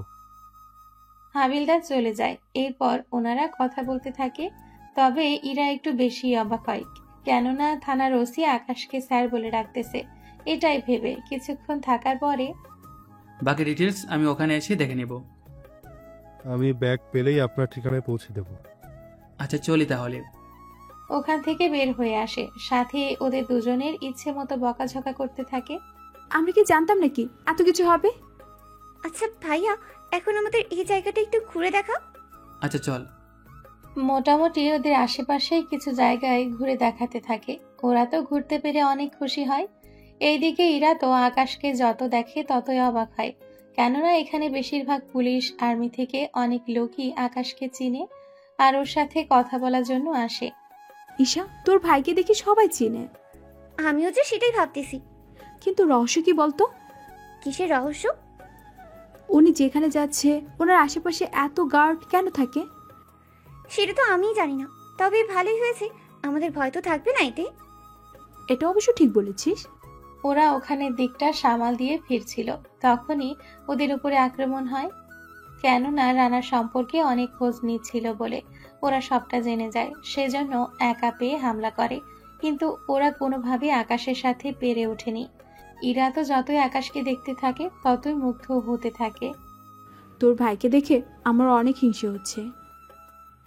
হাবিলদার চলে যায়। এরপর ওনারা কথা বলতে থাকে। তবে ইরা একটু বেশি অবাক হয়, কেননা থানার ওসি আকাশকে স্যার বলে ডাকতেছে। এটাই ভেবে কিছুক্ষণ থাকার পরে, বাকি ডিটেলস আমি ওখানে এসে দেখে নেব। আমি ব্যাগ পেলেই আপনার ঠিকানায় পৌঁছে দেব। আচ্ছা চলি তাহলে। ওখান থেকে বের হয়ে আসে। সাথে ওদের দুজনের ইচ্ছে মতো বকাঝকা করতে থাকে। আমরা কি জানতাম নাকি এত কিছু হবে? আচ্ছা ভাইয়া, এখন আমাদের এই জায়গাটা একটু ঘুরে দেখা। আচ্ছা চল। মোটামুটি ওদের আশেপাশেই কিছু জায়গায় ঘুরে দেখাতে থাকে। ওরা তো ঘুরতে পেরে অনেক খুশি হয়। এইদিকে ইরা তো আকাশকে যত দেখে ততই অবাক হয়, কেননা এখানে বেশিরভাগ পুলিশ আর্মি থেকে অনেক লোকই আকাশকে চিনে আর ওর সাথে কথা বলার জন্য আসে। ঈশা, তোর ভাইকে দেখি সবাই চিনে। আমিও যে সেটাই ভাবতেছি। কিন্তু রহস্য কি বলতো? কিসের রহস্য? উনি যেখানে যাচ্ছে ওনার আশেপাশে এত গার্ড কেন থাকে? সেটা তো আমিই জানি না। তবে ভালোই হয়েছে, আমাদের ভয় তো থাকবে না এতে। এটা অবশ্য ঠিক বলেছিস। ওরা ওখানের দিকটা সামাল দিয়ে ফিরছিল, তখনই ওদের উপরে আক্রমণ হয়। কেননা রানার সম্পর্কে অনেক খোঁজ নিচ্ছিল বলে ওরা সবটা জেনে যায়। সেজন্য একা পেয়ে হামলা করে, কিন্তু ওরা কোনোভাবে আকাশের সাথে পেরে ওঠেনি। ইরা তো যতই আকাশকে দেখতে থাকে ততই মুগ্ধ হতে থাকে। তোর ভাইকে দেখে আমার অনেক হিংসে হচ্ছে।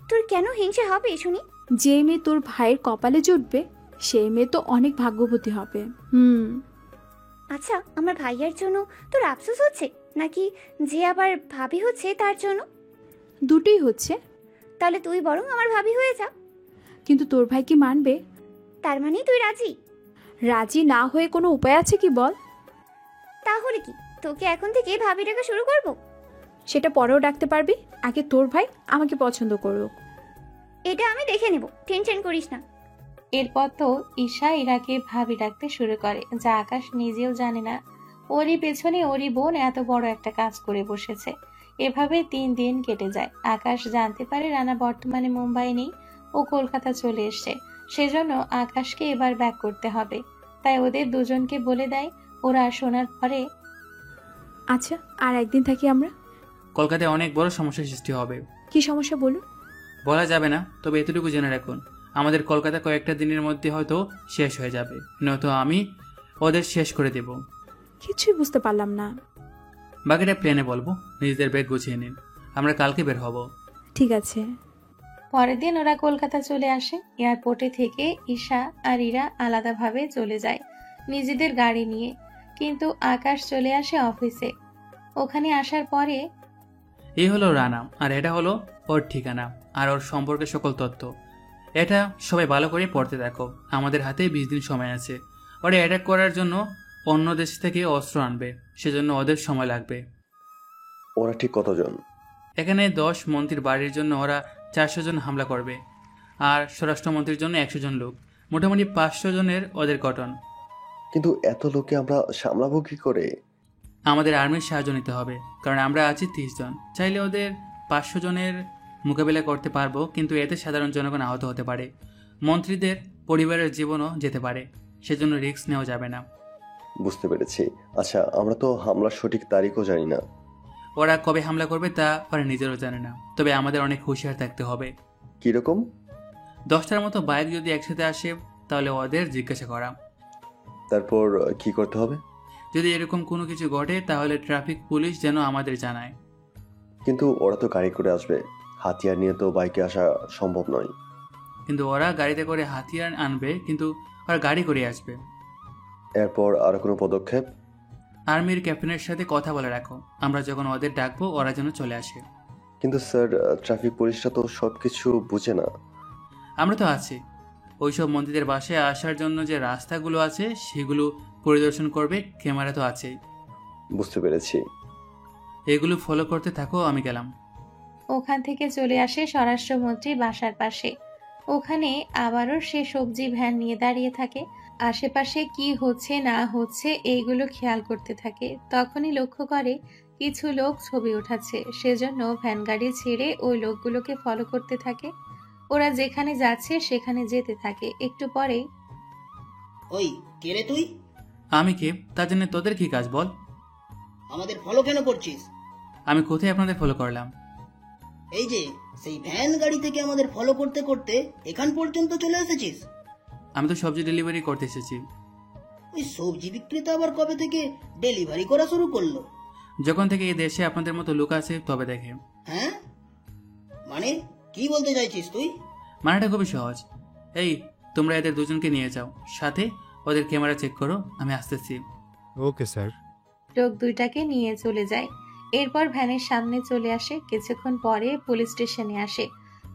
তোর কেন হিংসে হবে শুনি? যে মেয়ে তোর ভাইয়ের কপালে জুটবে সেই মেয়ে তো অনেক ভাগ্যবতী হবে। আচ্ছা, আমার ভাইয়ার জন্য তোর আফসোস হচ্ছে নাকি যে আবার ভাবি হচ্ছে তার জন্য? দুটোই হচ্ছে। তাহলে তুই বরং আমার ভাবি হয়ে যা। কিন্তু তোর ভাই কি মানবে? তার মানে তুই রাজি? রাজি না হয়ে কোনো উপায় আছে কি বল? তাহলে কি তোকে এখন থেকে ভাবি ডাকা শুরু করব? সেটা পরেও ডাকতে পারবি, আগে তোর ভাই আমাকে পছন্দ করুক। এটা আমি দেখে নেব, টেনশন করিস না। এরপর তো ঈশা ইরাকে ভাবি ডাকতে শুরু করে, যা আকাশ নিজেও জানে না ওরই পেছনে ওরই বোন এত বড় একটা কাজ করে বসেছে। এভাবে 3 দিন কেটে যায়। আকাশ জানতে পারে রানা বর্তমানে মুম্বাই নেই, ও কলকাতা চলে এসছে। সেজন্য আকাশকে এবার ব্যাক করতে হবে। তাই ওদের দুজনকে বলে দেয়। ওরা শোনার পরে, আচ্ছা আর একদিন থাকি আমরা। কলকাতায় অনেক বড় সমস্যার সৃষ্টি হবে। কি সমস্যা বলুন? বলা যাবে না, তবে এতটুকু জেনে রাখুন, আমাদের কলকাতা কয়েকটা দিনের মধ্যে হয়তো শেষ হয়ে যাবে, নয়তো আমি ওদের শেষ করে দেব। কিছুই বুঝতে পারলাম না। বাকিটা প্লেনে বলবো, নিজেদের ব্যাগ গুছিয়ে নিন, আমরা কালকে বের হব। ঠিক আছে। পরের দিন ওরা কলকাতা চলে আসে। এয়ারপোর্টে থেকে ঈশা আর ইরা আলাদাভাবে চলে যায় নিজেদের গাড়ি নিয়ে, কিন্তু আকাশ চলে আসে অফিসে। ওখানে আসার পরে, এই হলো রানা, আর এটা হলো ওর ঠিকানা আর ওর সম্পর্কে সকল তথ্য। এটা সবাই ভালো করে পড়তে দেখো। আমাদের হাতে 20 দিন সময় আছে। ওরা অ্যাটাক করার জন্য অন্য দেশ থেকে অস্ত্র আনবে, সেজন্য ওদের সময় লাগবে। ওরা ঠিক কতজন? এখানে 10 মন্ত্রীর বাড়ির জন্য ওরা 400 জন হামলা করবে, আর স্বরাষ্ট্রমন্ত্রীর জন্য 100 জন লোক। মোটামুটি 500 জনের ওদের গঠন। কিন্তু এত লোকে আমরা সামলাবো কি করে? আমাদের আর্মির সাহায্য নিতে হবে, কারণ আমরা আছি 30 জন। চাইলে ওদের 500 জনের মোকাবিলা করতে পারবো, কিন্তু এতে সাধারণ জনগণ আহত হতে পারে, মন্ত্রীদের পরিবারের জীবনও যেতে পারে। সেজন্য রিস্ক নেওয়া যাবে না। বুঝতে পেরেছি। আচ্ছা, আমরা তো হামলার সঠিক তারিখও জানি না। ওরা কবে হামলা করবে তা ওরা নিজেরও জানে না, তবে আমাদের অনেক হুঁশিয়ার থাকতে হবে। কিরকম? 10টার মতো বাইক যদি একসাথে আসে তাহলে ওদের জিজ্ঞাসা করা। তারপর কি করতে হবে? যদি এরকম কোনো কিছু ঘটে তাহলে ট্রাফিক পুলিশ যেন আমাদের জানায়। কিন্তু ওরা তো গাড়ি করে আসবে, হাতিয়ার নিয়ে তো বাইকে আসা সম্ভব নয়। কিন্তু ওরা গাড়িতে করে হাতিয়ার আনবে, কিন্তু ওরা গাড়ি করে আসবে। এরপর আর কোনো পদক্ষেপ? আর্মির ক্যাপ্টেনের সাথে কথা বলে রাখো, আমরা যখন ওদের ডাকবো ওরা যেন চলে আসে। কিন্তু স্যার, ট্রাফিক পুলিশরা তো সবকিছু বুঝে না। আমরা তো আছি। ওইসব মন্ত্রীদের বাসায় আসার জন্য যে রাস্তাগুলো আছে সেগুলো পরিদর্শন করবে, ক্যামেরা তো আছেই। বুঝতে পেরেছি। এগুলো ফলো করতে থাকো, আমি গেলাম। ওখান থেকে চলে আসে স্বরাষ্ট্রমন্ত্রী বাসার পাশে। ওখানে আবারও সে সবজি ভ্যান নিয়ে দাঁড়িয়ে থাকে। আশেপাশে কি হচ্ছে না হচ্ছে এইগুলো খেয়াল করতে থাকে। তখনই লক্ষ্য করে কিছু লোক ছবি ওঠাচ্ছে, সেজন্য ভ্যান গাড়ি ছেড়ে ওই লোকগুলোকে ফলো করতে থাকে। ওরা যেখানে যাচ্ছে সেখানে যেতে থাকে। একটু পরেই, ওই কে রে তুই? আমি কে? তার জন্য তোদের কি কাজ বল? আমাদের ফলো কেন করছিস? আমি কোথায় আপনাদের ফলো করলাম? এই যে সেই ভ্যান গাড়ি থেকে আমাদের ফলো করতে করতে এখান পর্যন্ত চলে এসেছিস। আমি তো সবজি ডেলিভারি করতে এসেছি। ওই সবজি বিক্রেতা আবার কবে থেকে ডেলিভারি করা শুরু করলো? যখন থেকে এই দেশে আপনাদের মতো লোক আছে তবে দেখে। হ্যাঁ, মানে কি বলতে চাইছিস তুই? মানেটা খুবই সহজ। এই, তোমরা এদের দুজনকে নিয়ে যাও, সাথে ওদের ক্যামেরা চেক করো, আমি আসতেছি। Okay sir. লোক দুইটাকে নিয়ে চলে যায়। এরপর ভ্যানের সামনে চলে আসে। কিছুক্ষণ পরে পুলিশ স্টেশনে আসে।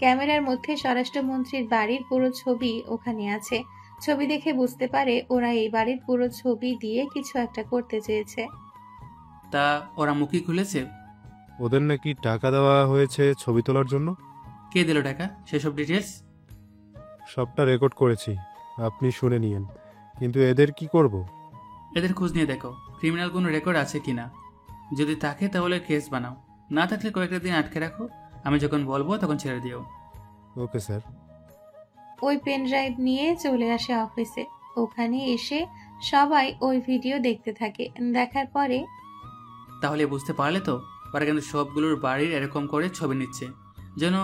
ক্যামেরার মধ্যে স্বরাষ্ট্রমন্ত্রীর বাড়ির পুরো ছবি ওখানে আছে। ছবি দেখে বুঝতে পারে ওরা এই বাড়ির পুরো ছবি দিয়ে কিছু একটা করতে চেয়েছে। তা ওরা মুখই খুলেছে? ওদের নাকি টাকা দেওয়া হয়েছে ছবি তোলার জন্য। কে দিল টাকা সেসব ডিটেলস? সবটা রেকর্ড করেছি, আপনি শুনে নিয়েন। কিন্তু এদের কি করব? এদের খোঁজ নিয়ে দেখো, ক্রিমিনাল কোনো রেকর্ড আছে কিনা। যদি থাকে তাহলে কেস বানাও, না থাকলে কয়েকটা দিন আটকে রাখো, আমি যখন বলবো তখন ছেড়ে দিও। Okay sir. ওই পেন ড্রাইভ নিয়ে চলে আসে অফিসে। ওখানে এসে সবাই ওই ভিডিও দেখতে থাকে। দেখার পরে, তাহলে বুঝতে পারলে তো, ওরা কিন্তু সবগুলোর বাড়ির এরকম করে ছবি নিচ্ছে, যেন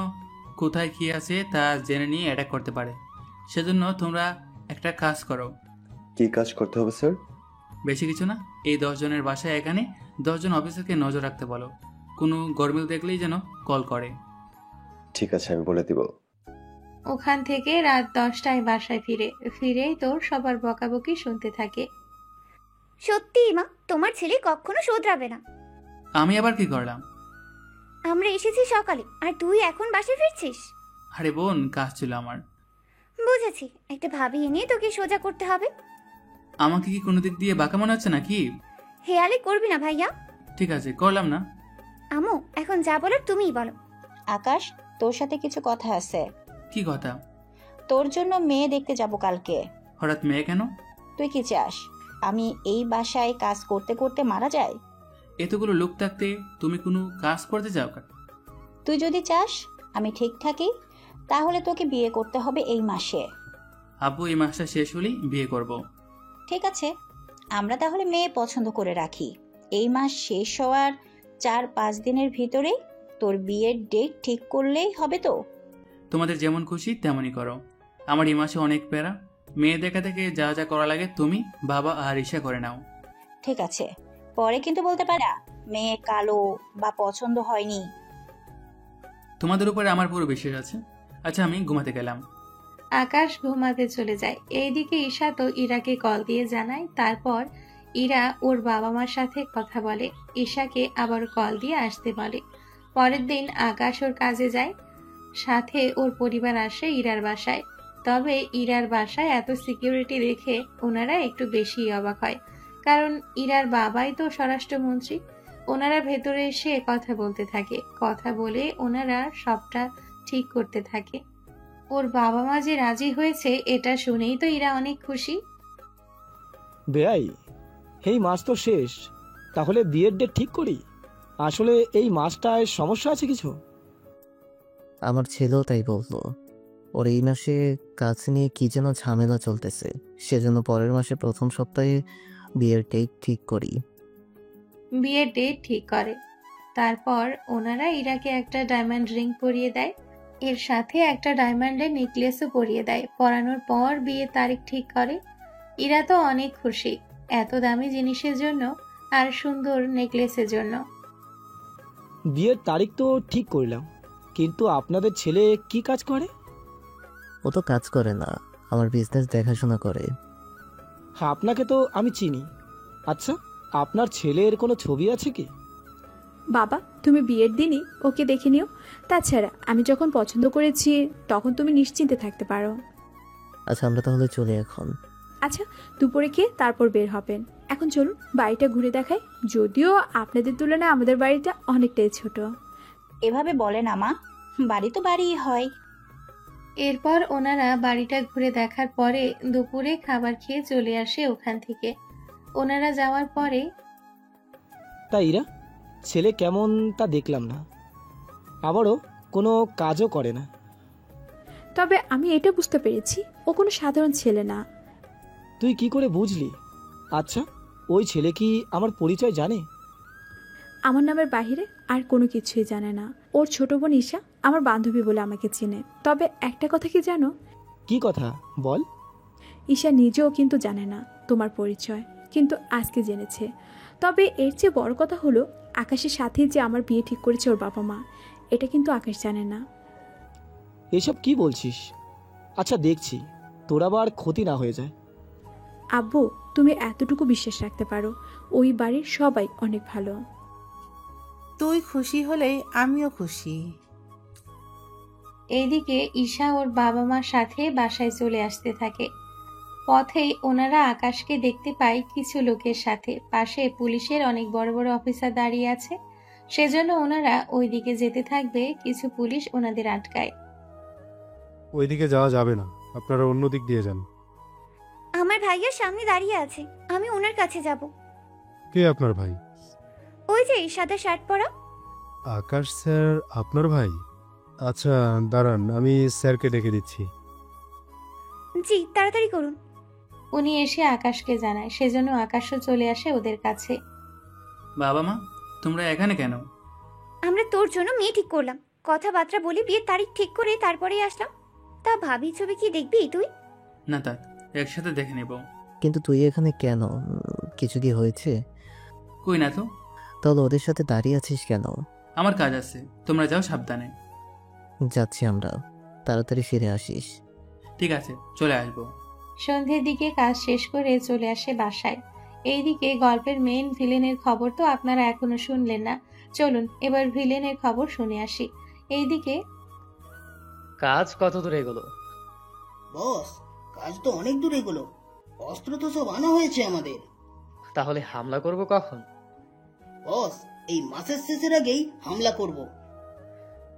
কোথায় কি আছে তা জেনে নিয়ে অ্যাটাক করতে পারে। সেজন্য তোমরা একটা কাজ করো। কি কাজ করতে হবে স্যার? বেশি কিছু না, এই 10 জনের বাসায় এখানে 10 জন অফিসারকে নজর রাখতে বলো। কোনো গরমিল দেখলেই যেন কল করে। ঠিক আছে, আমি বলে দিব। ওখান থেকে রাত 10টায় বাসায় ফিরেই তোর সবার বকাবকি শুনতে থাকে। সত্যি মা, তোমার ছেলে কখনো শোধরাবে না। আমি আবার কি করলাম? আমরা এসেছি সকালে আর তুই এখন বাসায় ফিরছিস। আরে বোন, কাজ ছিল আমার। বুঝেছি, একটা ভাবিয়ে নিয়ে তোকে সোজা করতে হবে। আমাকে কি কোনো দিক দিয়ে বাঁকা মনে হচ্ছে নাকি? হেয়ালি করবি না ভাইয়া। ঠিক আছে, করলাম না। আমু, এখন যা বলার তুমিই বলো। আকাশ, তোর সাথে কিছু কথা আছে। কি কথা? তোর জন্য মেয়ে দেখতে যাব কালকে। হঠাৎ মেয়ে কেন? তুই কি চাস আমি এই বাসায় কাজ করতে করতে মারা যাই? এতগুলো লোক থাকতে তুমি কোনো কাজ করতে যাও? তুই যদি চাস আমি ঠিক থাকি তাহলে তোকে বিয়ে করতে হবে এই মাসে। আব্বু এই মাসটা শেষ হলেই বিয়ে করব। ঠিক আছে, আমরা তাহলে মেয়ে পছন্দ করে রাখি। এই মাস শেষ হওয়ার 4-5 দিনের ভিতরে তোর বিয়ের ডেট ঠিক করলেই হবে তো? তোমাদের যেমন খুশি তেমনই করো। আমার এই মাসে অনেক প্যারা। মেয়ে দেখা থেকে যা যা করা লাগে তুমি, বাবা আর ঈশা করে নাও। ঠিক আছে, পরে কিন্তু বলতে পারা মেয়ে কালো বা পছন্দ হয়নি। তোমাদের উপরে আমার পুরো বিশ্বাস আছে। আচ্ছা, আমি ঘুমাতে গেলাম। আকাশ ঘুমাতে চলে যায়। এইদিকে ঈশা তো ইরাকে কল দিয়ে জানায়। তারপর ইরা ওর বাবা মার সাথে কথা বলে। ঈশাকে আবার কল দিয়ে আসতে বলে। পরের দিন আকাশ ওর কাজে যায়, সাথে ওর পরিবার আসে ইরার বাসায়। তবে ইরার বাসায় এত সিকিউরিটি দেখে ওনারা একটু বেশি অবাক হয়, কারণ ইরার বাবাই তো স্বরাষ্ট্রমন্ত্রী। ওনারা ভেতরে এসে কথা বলতে থাকে, কথা বলে ওনারা সবটা ঠিক করতে থাকে। ওর বাবা মা যে রাজি হয়েছে এটা শুনেই তো ইরা অনেক খুশি। বেয়াই, এই মাস তো শেষ, তাহলে বিয়ের ডেট ঠিক করি। আসলে এই মাসটায় সমস্যা আছে কিছু? আমার ছেলেও তাই বললো। ওর এই মাসে কাজ নিয়ে কি যেন ঝামেলা চলতেছে, সেজন্য পরের মাসে প্রথম সপ্তাহে বিয়ের ডেট ঠিক করি। বিয়ের ডেট ঠিক করে, তারপর ওনারা ইরাকে একটা ডায়মন্ড রিং পরিয়ে দেয়, এর সাথে একটা ডায়মন্ডের নেকলেসও পরিয়ে দেয়। পরানোর পর বিয়ের তারিখ ঠিক করে। ইরা তো অনেক খুশি, এত দামি জিনিসের জন্য আর সুন্দর নেকলেসের জন্য। বিয়ের তারিখ তো ঠিক করলাম, কিন্তু আপনাদের ছেলে কি কাজ করে? ও তো কাজ করে না, আমার বিজনেস দেখাশোনা করে। হ্যাঁ, আপনাকে তো আমি চিনি। আচ্ছা, আপনার ছেলের কোনো ছবি আছে কি? বাবা, তুমি বিয়ের দিনই ওকে দেখে নিও। তাছাড়া আমি যখন পছন্দ করেছি তখন তুমি নিশ্চিন্তে থাকতে পারো। আচ্ছা, আমরা তাহলে চলি এখন। আচ্ছা, দুপুরে খেয়ে তারপর বের হবেন। এখন চলুন বাড়িটা ঘুরে দেখাই, যদিও আপনাদের তুলনায় আমাদের বাড়িটা অনেকটাই ছোট। এভাবে বলে না মা, বাড়ি তো বাড়িই হয়। এরপর ওনারা বাড়িটা ঘুরে দেখার পরে দুপুরে খাবার খেয়ে চলে আসে ওখান থেকে। ওনারা যাওয়ার পরে, তা ইরা, ছেলে কেমন তা দেখলাম না, আবারও কোনো কাজও করে না। তবে আমি এটা বুঝতে পেরেছি ও কোনো সাধারণ ছেলে না। তুই কি করে বুঝলি? আচ্ছা, ওই ছেলে কি আমার পরিচয় জানে? আমার নামের বাহিরে আর কোনো কিছুই জানে না। ওর ছোট বোন ঈশা আমার বান্ধবী বলে আমাকে চিনে। তবে একটা কথা কি জানো? কি কথা বল। ঈশা নিজেও কিন্তু জানে না তোমার পরিচয়, কিন্তু আজকে জেনেছে। তবে এর চেয়ে বড় কথা হলো, আকাশের সাথে যে আমার বিয়ে ঠিক করেছে ওর বাবা মা, এটা কিন্তু আকাশ জানে না। এসব কি বলছিস? আচ্ছা, দেখছি তোর আবার ক্ষতি না হয়ে যায়। আব্বু, তুমি এতটুকু বিশ্বাস রাখতে পারো, ওই বাড়ির সবাই অনেক ভালো। তুই খুশি হলেই আমিও খুশি। এইদিকে ঈশা ওর বাবা মার সাথে বাসায় চলে আসতে থাকে। পথেই ওনারা আকাশকে দেখতে পায় কিছু লোকের সাথে। পাশে পুলিশের অনেক বড় বড় অফিসার দাঁড়িয়ে আছে, সেজন্য ওনারা ওইদিকে যেতে থাকবে। কিছু পুলিশ ওনাদের আটকায়। ওইদিকে যাওয়া যাবে না, আপনারা অন্য দিক দিয়ে যান। আমার ভাইয়া সামনে দাঁড়িয়ে আছে, আমি ওনার কাছে যাব। কে আপনার ভাই? ওই যে সাদা শার্ট পরা। আকাশ স্যার আপনার ভাই? আচ্ছা দাঁড়ান, আমি স্যারকে ডেকে দিচ্ছি। জি, তাড়াতাড়ি করুন। উনি এসে আকাশকে জানায়, সেজন্য আকাশও চলে আসে ওদের কাছে। বাবা মা, তোমরা এখানে কেন? আমরা তোর জন্য মেয়ে ঠিক করলাম, কথাবার্তা বলি বিয়ের তারিখ ঠিক করে তারপরেই আসলাম। তা ভাবি ছবি কি দেখবি তুই? না থাক, একসাথে দেখে নেব। কিন্তু তুই এখানে কেন? কিছু কি হয়েছে? কই না তো। তাহলে ওদের সাথে দাঁড়িয়ে আছিস কেন? আমার কাজ আছে, তোমরা যাও সাবধানে। যাচ্ছি আমরা, তাড়াতাড়ি ফিরে আসিস। ঠিক আছে, চলে আসবো। সন্ধ্যের দিকে কাজ শেষ করে চলে আসে বাসায়। এইদিকে গল্পের মেইন ভিলেনের খবর তো আপনারা এখনো শুনলেন না। চলুন এবার ভিলেনের খবর শুনে আসি। এইদিকে কাজ কত দূর এগোলো? বস, কাজ তো অনেক দূর এগোলো, অস্ত্র তো সব আনা হয়েছে আমাদের। তাহলে হামলা করব কখন? বস, এই মাসের শেষের আগেই হামলা করব।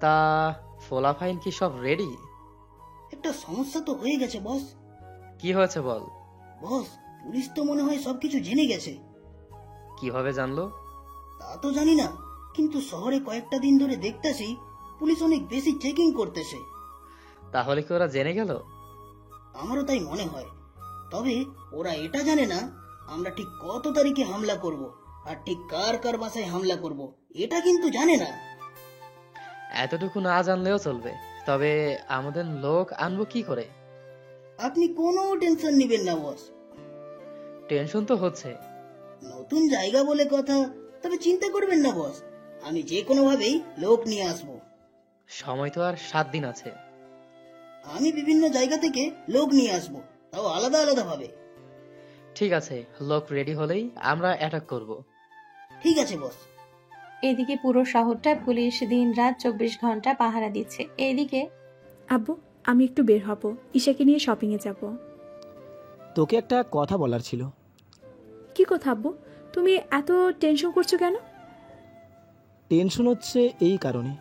তা ফোলাফাইন কি সব রেডি? একটা সমস্যা তো হয়ে গেছে বস। কি হয়েছে বল। বস, পুলিশ তো মনে হয় সবকিছু জেনে গেছে। কিভাবে জানলো? তা তো জানি না, কিন্তু শহরে কয়েকটা দিন ধরে দেখতেছি পুলিশ অনেক বেশি চেকিং করতেছে। তাহলে কি ওরা জেনে গেল? আমারও তাই মনে হয়। তবে ওরা এটা জানে না আমরা ঠিক কত তারিখে হামলা করব আর ঠিক কার কার বাসায় হামলা করব, এটা কিন্তু জানে না। এতটুকু না জানলেও চলবে, তবে আমাদের লোক আনবো কি করে? আপনি কোনো টেনশন নেবেন না বস। টেনশন তো হচ্ছে। নতুন জায়গা বলে কথা, তবে চিন্তা করবেন না বস, আমি যে কোনো ভাবেই লোক নিয়ে আসব। সময় তো আর 7 দিন আছে। আমি বিভিন্ন জায়গা থেকে লোক নিয়ে আসব, তাও আলাদা আলাদা ভাবে। ঠিক আছে, লোক রেডি হলেই আমরা অ্যাটাক করব। ঠিক আছে বস। এদিকে পুরো শহরটা পুলিশ দিন রাত 24 ঘন্টা পাহারা দিচ্ছে। এদিকে আব্বু, আমি একটু বের হব, ঈশাকে নিয়ে শপিংয়ে যাব। তোকে একটা কথা বলার ছিল। কি কথা আব্বু? তুমি এত টেনশন করছো কেন? টেনশন হচ্ছে এই কারণে।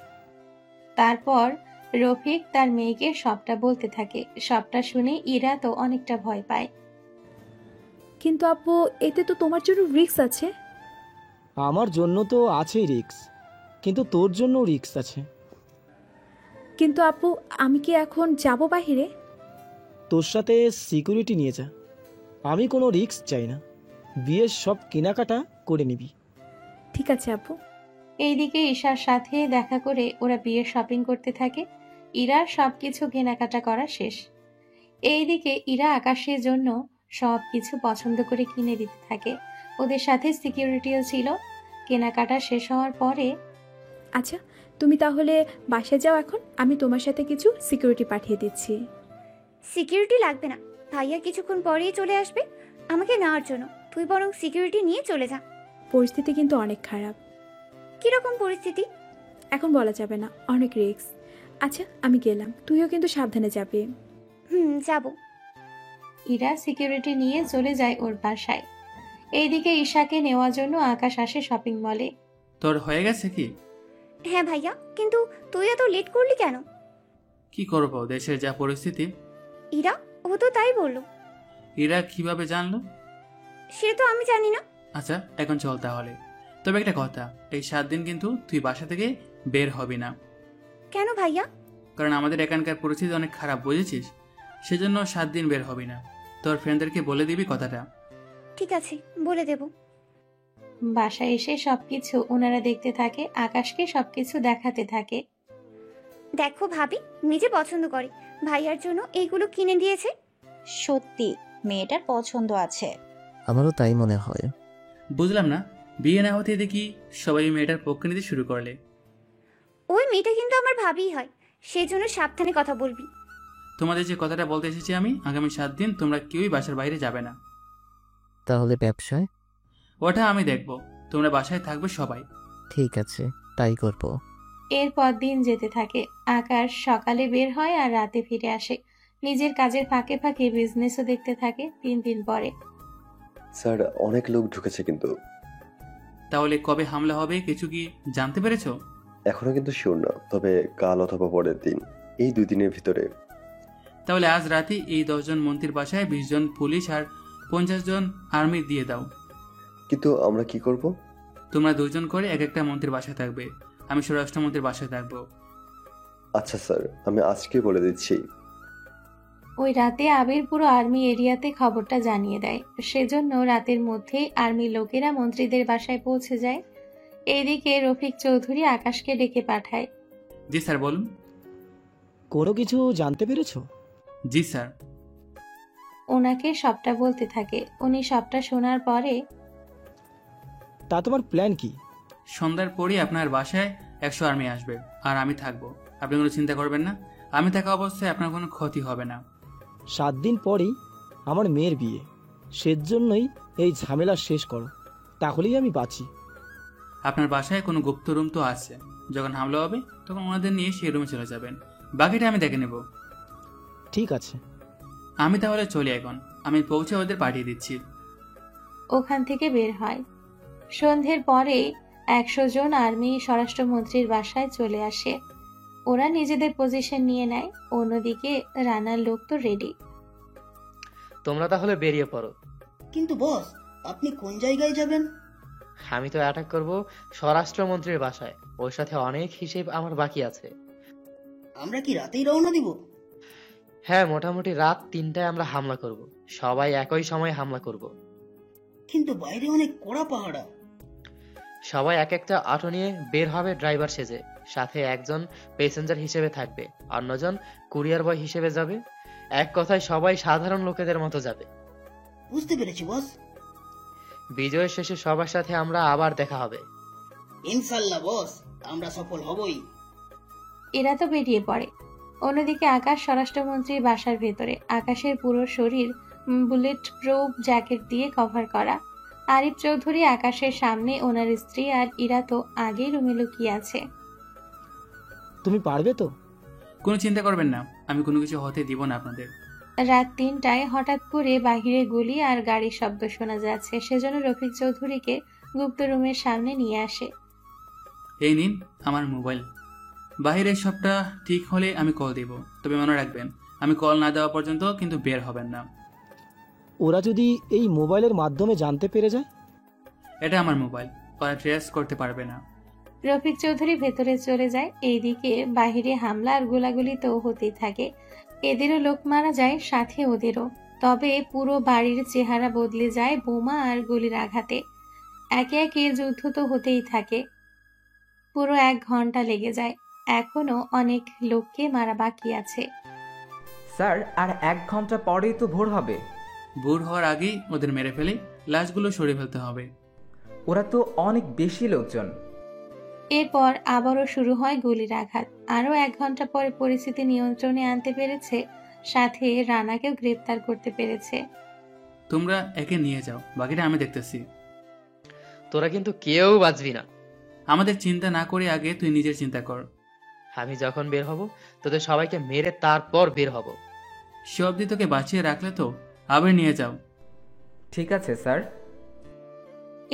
তারপর রফিক তার মেয়েকে সবটা বলতে থাকে। সবটা শুনে ইরা তো অনেকটা ভয় পায়। কিন্তু আব্বু, এতে তো তোমার জন্য রিস্ক আছে। আমার জন্য তো আছেই রিস্ক, কিন্তু তোর জন্য রিস্ক আছে। কিন্তু আব্বু, আমি কি এখন যাব বাহিরে? তোর সাথে সিকিউরিটি নিয়ে যা। আমি কোনো রিস্ক চাই না। বিয়ের সব কেনাকাটা করে নিবি। ঠিক আছে আব্বু। এইদিকে ঈশার সাথে দেখা করে ওরা বিয়ের শপিং করতে থাকে। ইরার সবকিছু কেনাকাটা করা শেষ। এইদিকে ইরা আকাশের জন্য সবকিছু পছন্দ করে কিনে দিতে থাকে। ওদের সাথে সিকিউরিটিও ছিল। কেনাকাটা শেষ হওয়ার পরে আচ্ছা, তুমি তাহলে বাসায় যাও এখন, আমি তোমার সাথে কিছু সিকিউরিটি পাঠিয়ে দিচ্ছি। সিকিউরিটি লাগবে না, ভাইয়া কিছুক্ষণ পরেই চলে আসবে আমাকে নেওয়ার জন্য। তুই বরং সিকিউরিটি নিয়ে চলে যা। পরিস্থিতি কিন্তু অনেক খারাপ। কিরকম পরিস্থিতি? এখন বলা যাবে না, অনেক রিস্ক। আচ্ছা, আমি গেলাম, তুইও কিন্তু সাবধানে যাবে। যাব। ইরা সিকিউরিটি নিয়ে চলে যায় ওর বাসায়। এইদিকে ঈশাকে নেওয়ার জন্য আকাশ আসে শপিং মলে। তোর হয়ে গেছে কি? হ্যাঁ ভাইয়া, কিন্তু তুই এত লেট করলি কেন? কি করবো, দেশের যা পরিস্থিতি। ইরা, ও তো তাই বললো। ইরা কিভাবে জানলো? সেটা তো আমি জানি না। আচ্ছা, এখন চল তাহলে। তবে একটা কথা, এই 7 দিন কিন্তু তুই বাসা থেকে বের হবি না। কেন ভাইয়া? কারণ আমাদের এখানকার পরিস্থিতি অনেক খারাপ, বুঝেছিস? সেজন্য 7 দিন বের হবি না। তোর ফ্রেন্ডদেরকে বলে দিবি কথাটা। ঠিক আছে, বলে দেব। বাসায় এসে সবকিছু ওনারা দেখতে থাকে। আকাশকে সবকিছু দেখাতে থাকে। দেখো ভাবি, নিজে পছন্দ করে, ভাইয়ার জন্য এইগুলো কিনে দিয়েছে। সত্যি মেয়েটার পছন্দ আছে। আমারও তাই মনে হয়। বুঝলাম না, বিয়ে না হতে দেখি সবাই মেয়েটার পক্ষ নিতে শুরু করলে। ওই মেয়েটা কিন্তু আমার ভাবিই হয়, সেই জন্য সাবধানে কথা বলবি। তোমাদের যে কথাটা বলতে এসেছি আমি, আগামী 7 দিন তোমরা কেউই বাসার বাইরে যাবে না। তাহলে ব্যবসায়? ওটা আমি দেখব, তোমরা বাসায় থাকবে সবাই। ঠিক আছে, তাই করব। এরপর দিন যেতে থাকে। আকাশ সকালে বের হয় আর রাতে ফিরে আসে। নিজের কাজের ফাঁকে ফাঁকে বিজনেসও দেখতে থাকে। 3 দিন পরে স্যার, অনেক লোক ঢুকেছে কিন্তু। তাহলে কবে হামলা হবে কিছু কি জানতে পেরেছো? এখনো কিন্তু শিওর না, তবে কাল অথবা পরের দিন, এই 2 দিনের ভিতরে। তাহলে আজ রাতে এই 10 জন মন্ত্রীর বাসায় 20 জন পুলিশ আর 50 জন আর্মি দিয়ে দাও। কিন্তু আমরা কি করব? তোমরা 2 জন করে এক একটা মন্ত্রীর বাসায় থাকবে, আমি স্বরাষ্ট্রমন্ত্রীর বাসায় থাকবো। আচ্ছা স্যার, আমি আজকে বলে দিচ্ছি। ওই রাতে আবির পুরো আর্মি এরিয়াতে খবরটা জানিয়ে দেয়। সেজন্য রাতের মধ্যেই আর্মি লোকেরা মন্ত্রীদের বাসায় পৌঁছে যায়। এইদিকে রফিক চৌধুরী আকাশকে ডেকে পাঠায়। জি স্যার, বলুন। কোনো কিছু জানতে পেরেছো? জি স্যার। ওনাকে সবটা বলতে থাকে। উনি সবটা শোনার পরে তা তোমার প্ল্যান কি? সন্ধ্যার পরই আপনার বাসায় 100 আর্মি আসবে আর আমি থাকবো। আপনি কোনো চিন্তা করবেন না, আমি থাকা অবস্থায় আপনার কোনো ক্ষতি হবে না। 7 দিন পরেই আমার মেয়ের বিয়ে, সেজন্যই এই ঝামেলা শেষ করো, তাহলেই আমি বাঁচি। আপনার বাসায় কোনো গুপ্ত রুম তো আছে, যখন হামলা হবে তখন ওনাদের নিয়ে সেই রুমে চলে যাবেন, বাকিটা আমি দেখে নেব। ঠিক আছে, আমি তাহলে চলি এখন, আমি পৌঁছে ওদের পাঠিয়ে দিচ্ছি। ওখান থেকে বের হয়। সন্ধ্যের পরে 100 জন আর্মি স্বরাষ্ট্রমন্ত্রীর বাসায় চলে আসে। ওরা নিজেদের পজিশন নিয়ে নেয়। অন্যদিকে রানার লোক তো রেডি। তোমরা তাহলে বেরিয়ে পড়ো। কিন্তু বস, আপনি কোন জায়গায় যাবেন? আমি তো অ্যাটাক করব স্বরাষ্ট্রমন্ত্রীর বাসায়, ওর সাথে অনেক হিসেব আমার বাকি আছে। আমরা কি রাতেই রওনা দিব? হ্যাঁ, মোটামুটি রাত 3টায় আমরা হামলা করব, সবাই একই সময়ে হামলা করব। কিন্তু বাইরে অনেক কড়া পাহারা। সবাই এক একটা অটো নিয়ে বের হবে ড্রাইভার সেজে, সাথে একজন প্যাসেঞ্জার হিসেবে থাকবে, অন্যজন কুরিয়ার বয় হিসেবে যাবে। এক কথায় সবাই সাধারণ লোকেদের মতো যাবে। বুঝতে পেরেছি বস। বিজয়ের শেষে সবার সাথে আমরা আবার দেখা হবে। ইনশাল্লাহ বস, আমরা সফল হবই। এরা তো বেরিয়ে পড়ে। অন্যদিকে আকাশ স্বরাষ্ট্রমন্ত্রীর বাসার ভেতরে। আকাশের পুরো শরীর বুলেট প্রুফ জ্যাকেট দিয়ে কভার করা। আরিফ চৌধুরী আকাশের সামনে ওনার স্ত্রী আর ইরা তো আগেই রুমে লুকিয়ে আছে। তুমি পারবে তো? কোনো চিন্তা করবেন না, আমি কোনো কিছু হতে দিব না আপনাদের। রাত 3টায় হঠাৎ করে বাহিরে গুলি আর গাড়ির শব্দ শোনা যাচ্ছে, সেজন্য রফিক চৌধুরীকে গুপ্ত রুমের সামনে নিয়ে আসে। এই নিন আমার মোবাইল, বাহিরের সবটা ঠিক হলে আমি কল দেব, তবে মনে রাখবেন আমি কল না দেওয়া পর্যন্ত কিন্তু বের হবেন না। ওরা যদি এই মোবাইলের মাধ্যমে জানতে পেরে যায়? এটা আমার মোবাইল, ওরা ট্রেস করতে পারবে না। রফিক চৌধুরী ভেতরে চলে যায়। এইদিকে বাহিরে হামলা আর গোলাগুলি তো হতেই থাকে। এদেরও লোক মারা যায়, সাথে ওদেরও। তবে পুরো বাড়ির চেহারা বদলে যায় বোমা আর গুলির আঘাতে। একে একে যুদ্ধ তো হতেই থাকে। পুরো 1 ঘন্টা লেগে যায়। এখনো অনেক লোককে মারা বাকি আছে। স্যার, আর 1 ঘন্টা পরেই তো ভোর হবে। ভোর হওয়ার আগেই ওদের মেরে ফেলে লাশগুলো সরিয়ে ফেলতে হবে। ওরা তো অনেক বেশি লোকজন। এরপর আবারও শুরু হয় গুলির আঘাত। আরো 1 ঘন্টা পরে পরিস্থিতি নিয়ন্ত্রণে আনতে পেরেছে, সাথে রানাকেও গ্রেপ্তার করতে পেরেছে। তোমরা একে নিয়ে যাও, বাকিটা আমি দেখতেছি। তোরা কিন্তু কেউ বাঁচবি না। আমাদের চিন্তা না করে আগে তুই নিজের চিন্তা কর। আমি যখন বের হব তোদের সবাইকে মেরে তারপর বের হব। সে অবধি তোকে বাঁচিয়ে রাখলে তো আবার নিয়ে যাও। ঠিক আছে স্যার।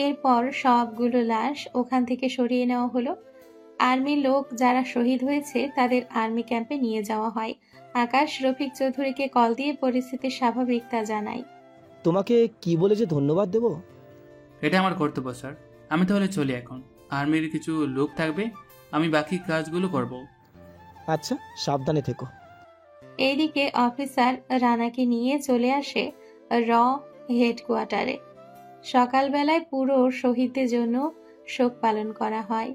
এরপর সবগুলো লাশ ওখান থেকে সরিয়ে নেওয়া হলো। আর্মি লোক যারা শহীদ হয়েছে তাদের আর্মি ক্যাম্পে নিয়ে যাওয়া হয়। আকাশ রফিক চৌধুরীকে কল দিয়ে পরিস্থিতি স্বাভাবিক তা জানায়। তোমাকে কি বলে যে ধন্যবাদ দেব? এটা আমার কর্তব্য স্যার। আমি তাহলে চলি এখন। আর্মির কিছু লোক থাকবে, আমি বাকি কাজগুলো করব। আচ্ছা, সাবধানে থেকো। এইদিকে অফিসার রানাকে নিয়ে চলে আসে র হেডকোয়ার্টারে। সকালবেলায় পুরো শহীদদের জন্য শোক পালন করা হয়।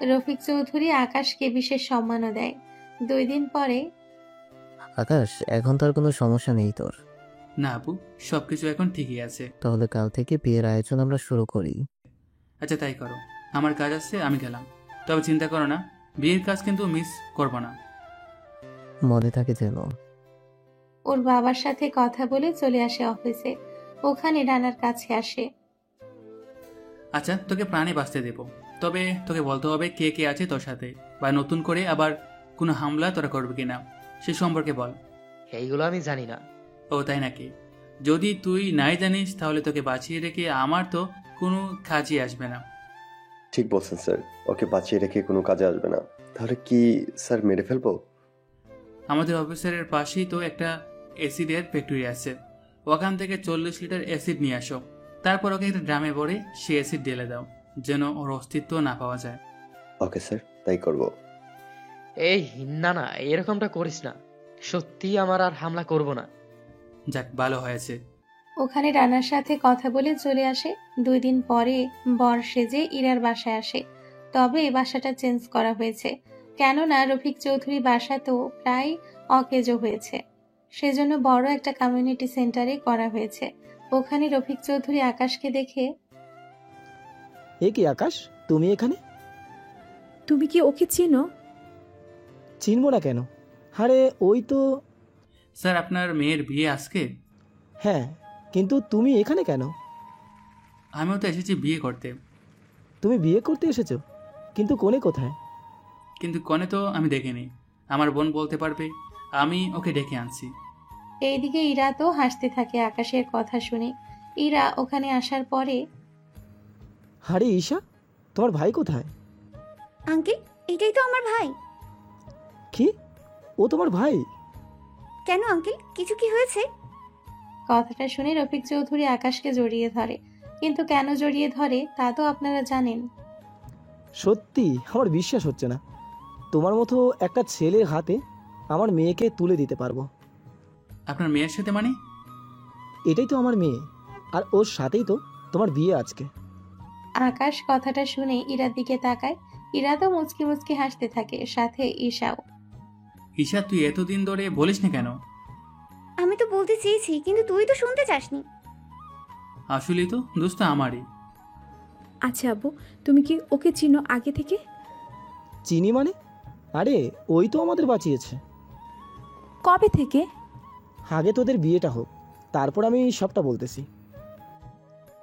রফিক চৌধুরী আকাশকে বিশেষ সম্মানও দেয়। 2 দিন পরে, আকাশ, এখন তার কোনো সমস্যা নেই তোর? না আপু, সবকিছু এখন ঠিকই আছে। তাহলে কাল থেকে বিয়ের আয়োজন আমরা শুরু করি। আচ্ছা তাই করো, আমার কাজ আছে, আমি গেলাম। তবে চিন্তা করো না, বিয়ের কাজ কিন্তু মিস করবো না। মনে থাকে যেন। ওর বাবার সাথে কথা বলে চলে আসে অফিসে। ওখানে রানার কাছে আসে। আচ্ছা, তোকে প্রাণে বাঁচতে দেব, তবে তোকে বলতে হবে কে কে আছে তোর সাথে, বা নতুন করে আবার কোনো হামলা তোরা করবে কিনা সে সম্পর্কে বল। এইগুলো আমি জানি না। ও তাই নাকি? যদি তুই নাই জানিস তাহলে তোকে বাঁচিয়ে রেখে আমার তো কোনো কাজই আসবে না। ঠিক বলছেন স্যার, ওকে বাঁচিয়ে রেখে কোনো কাজে আসবে না। তাহলে কি স্যার মেরে ফেলবো? আমাদের অফিসারের পাশেই তো একটা অ্যাসিডের ফ্যাক্টরি আছে, ওখান থেকে 40 লিটার অ্যাসিড নিয়ে আসো। তারপর ওকে একটা ড্রামে ভরে সে অ্যাসিড ঢেলে দাও, যেন ওর অস্তিত্ব না পাওয়া যায়। ওকে স্যার, তাই করব। এই না না, এরকমটা করিস না। সত্যি আমার আর হামলা করব না। যাক, ভালো হয়েছে। ওখানে রানার সাথে কথা বলে চলে আসে। 2 দিন পরে বর সেজে ইরার বাসায় আসে। তবে বাসাটা চেঞ্জ করা হয়েছে, কেননা রফিক চৌধুরী বাসা তো প্রায় অকেজো হয়েছে। সেজন্য বড় একটা কমিউনিটি সেন্টারে করা হয়েছে। ওখানে রফিক চৌধুরী আকাশকে দেখে, এ কি আকাশ, তুমি এখানে? তুমি কি ওকে চিনো? চিনবো না কেন? আরে ওই তো। স্যার, আপনার মেয়ের বিয়ে আজকে? হ্যাঁ, কিন্তু তুমি এখানে কেন? আমিও তো এসেছি বিয়ে করতে। তুমি বিয়ে করতে এসেছো? কিন্তু কোণে কোথায়? কিন্তু কনে তো আমি দেখিনি, আমার বোন বলতে পারবে, আমি ওকে ডেকে আনছি। এইদিকে ইরা তো হাসতে থাকে আকাশের কথা শুনে। ইরা ওখানে আসার পরে, আরে ঈশা, তোমার ভাই কোথায়? আঙ্কেল, এটাই তো আমার ভাই। কি? ও তোমার ভাই? কেন আঙ্কেল, কিছু কি হয়েছে? কথাটা শুনে রফিক চৌধুরী আকাশকে জড়িয়ে ধরে। কিন্তু কেন জড়িয়ে ধরে তা তো আপনারা জানেন। সত্যি আমার বিশ্বাস হচ্ছে না। তোমার মতো একটা ছেলের হাতে আমার মেয়েকে তুলে দিতে পারবো। আপনার মেয়ের সাথে মানে? এটাই তো আমার মেয়ে, আর ওর সাথেই তো তোমার বিয়ে আজকে। আকাশ কথাটা শুনে ইরার দিকে তাকায়। ইরা তো মুচকি মুচকি হাসতে থাকে, সাথে ঈশাও। ঈশা, তুই এতদিন ধরে বলিস না কেন? আমি তো বলতে চেয়েছি, কিন্তু তুই তো শুনতে চাসনি। আসলেই তো দোস্ত আমারই। আচ্ছা আব্বু, তুমি কি ওকে চিনো আগে থেকে? চিনি মানে? আরে ওই তো আমাদের বাঁচিয়েছে। কবে থেকে? আগে তোদের বিয়েটা হোক, তারপর আমি সবটা বলতেছি।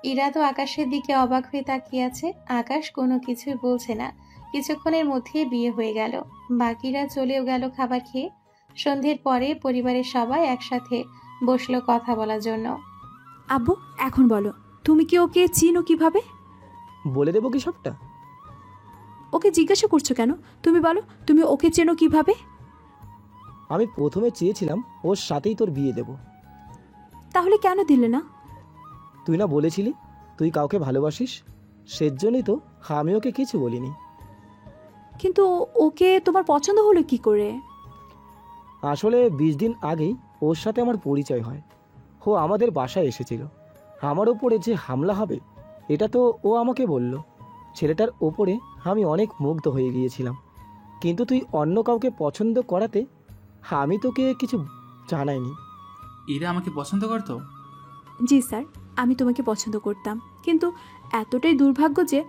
ইরা তো আকাশের দিকে অবাক হয়ে তাকিয়ে আছে। আকাশ কোনো কিছুই বলছে না। কিছুক্ষণের মধ্যে বিয়ে হয়ে গেল। বাকিরা চলেও গেল খাবার খেয়ে। সন্ধ্যের পরে পরিবারের সবাই একসাথে বসলো কথা বলার জন্য। আব্বু, এখন বলো, তুমি কি ওকে চিনো কিভাবে? বলে দেবো কি সবটা? ওকে জিজ্ঞাসা করছো কেন? তুমি বলো, তুমি ওকে চেনো কিভাবে? আমি প্রথমে চেয়েছিলাম ওর সাথেই তোর বিয়ে দেব। তাহলে কেন দিলে না? তুই না বলেছিলি তুই কাউকে ভালোবাসিস, সেজন্যই তো আমি ওকে কিছু বলিনি। কিন্তু ওকে তোমার পছন্দ হলো কি করে? আসলে 20 দিন আগেই ওর সাথে আমার পরিচয় হয়। ও আমাদের বাসায় এসেছিল। আমার ওপরে যে হামলা হবে এটা তো ও আমাকে বলল। ছেলেটার ওপরে আমি অনেক মুগ্ধ হয়ে গিয়েছিলাম, কিন্তু তুই অন্য কাউকে পছন্দ করাতে আমি তোকে কিছু জানাইনি। ইরা আমাকে পছন্দ করতো? জি স্যার, আমি তোমাকে পছন্দ করতাম, কিন্তু এতটাই দুর্ভাগ্য যে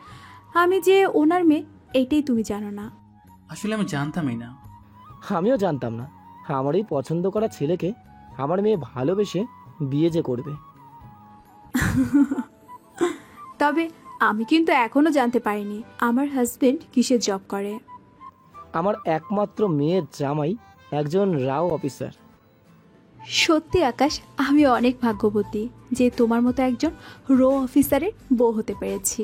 আমি যে ওনার মেয়ে এইটাই তুমি জানো না। আসলে আমি জানতামই না। আমিও জানতাম না আমার এই পছন্দ করা ছেলেকে আমার মেয়ে ভালোবেসে বিয়ে যে করবে। তবে আমি কিন্তু এখনো জানতে পারিনি আমার হাজবেন্ড কিসের জব করে। আমার একমাত্র মেয়ের জামাই একজন রাও অফিসার। সত্যি আকাশ, আমি অনেক ভাগ্যবতী যে তোমার মতো একজন রো অফিসারের বউ হতে পেরেছি।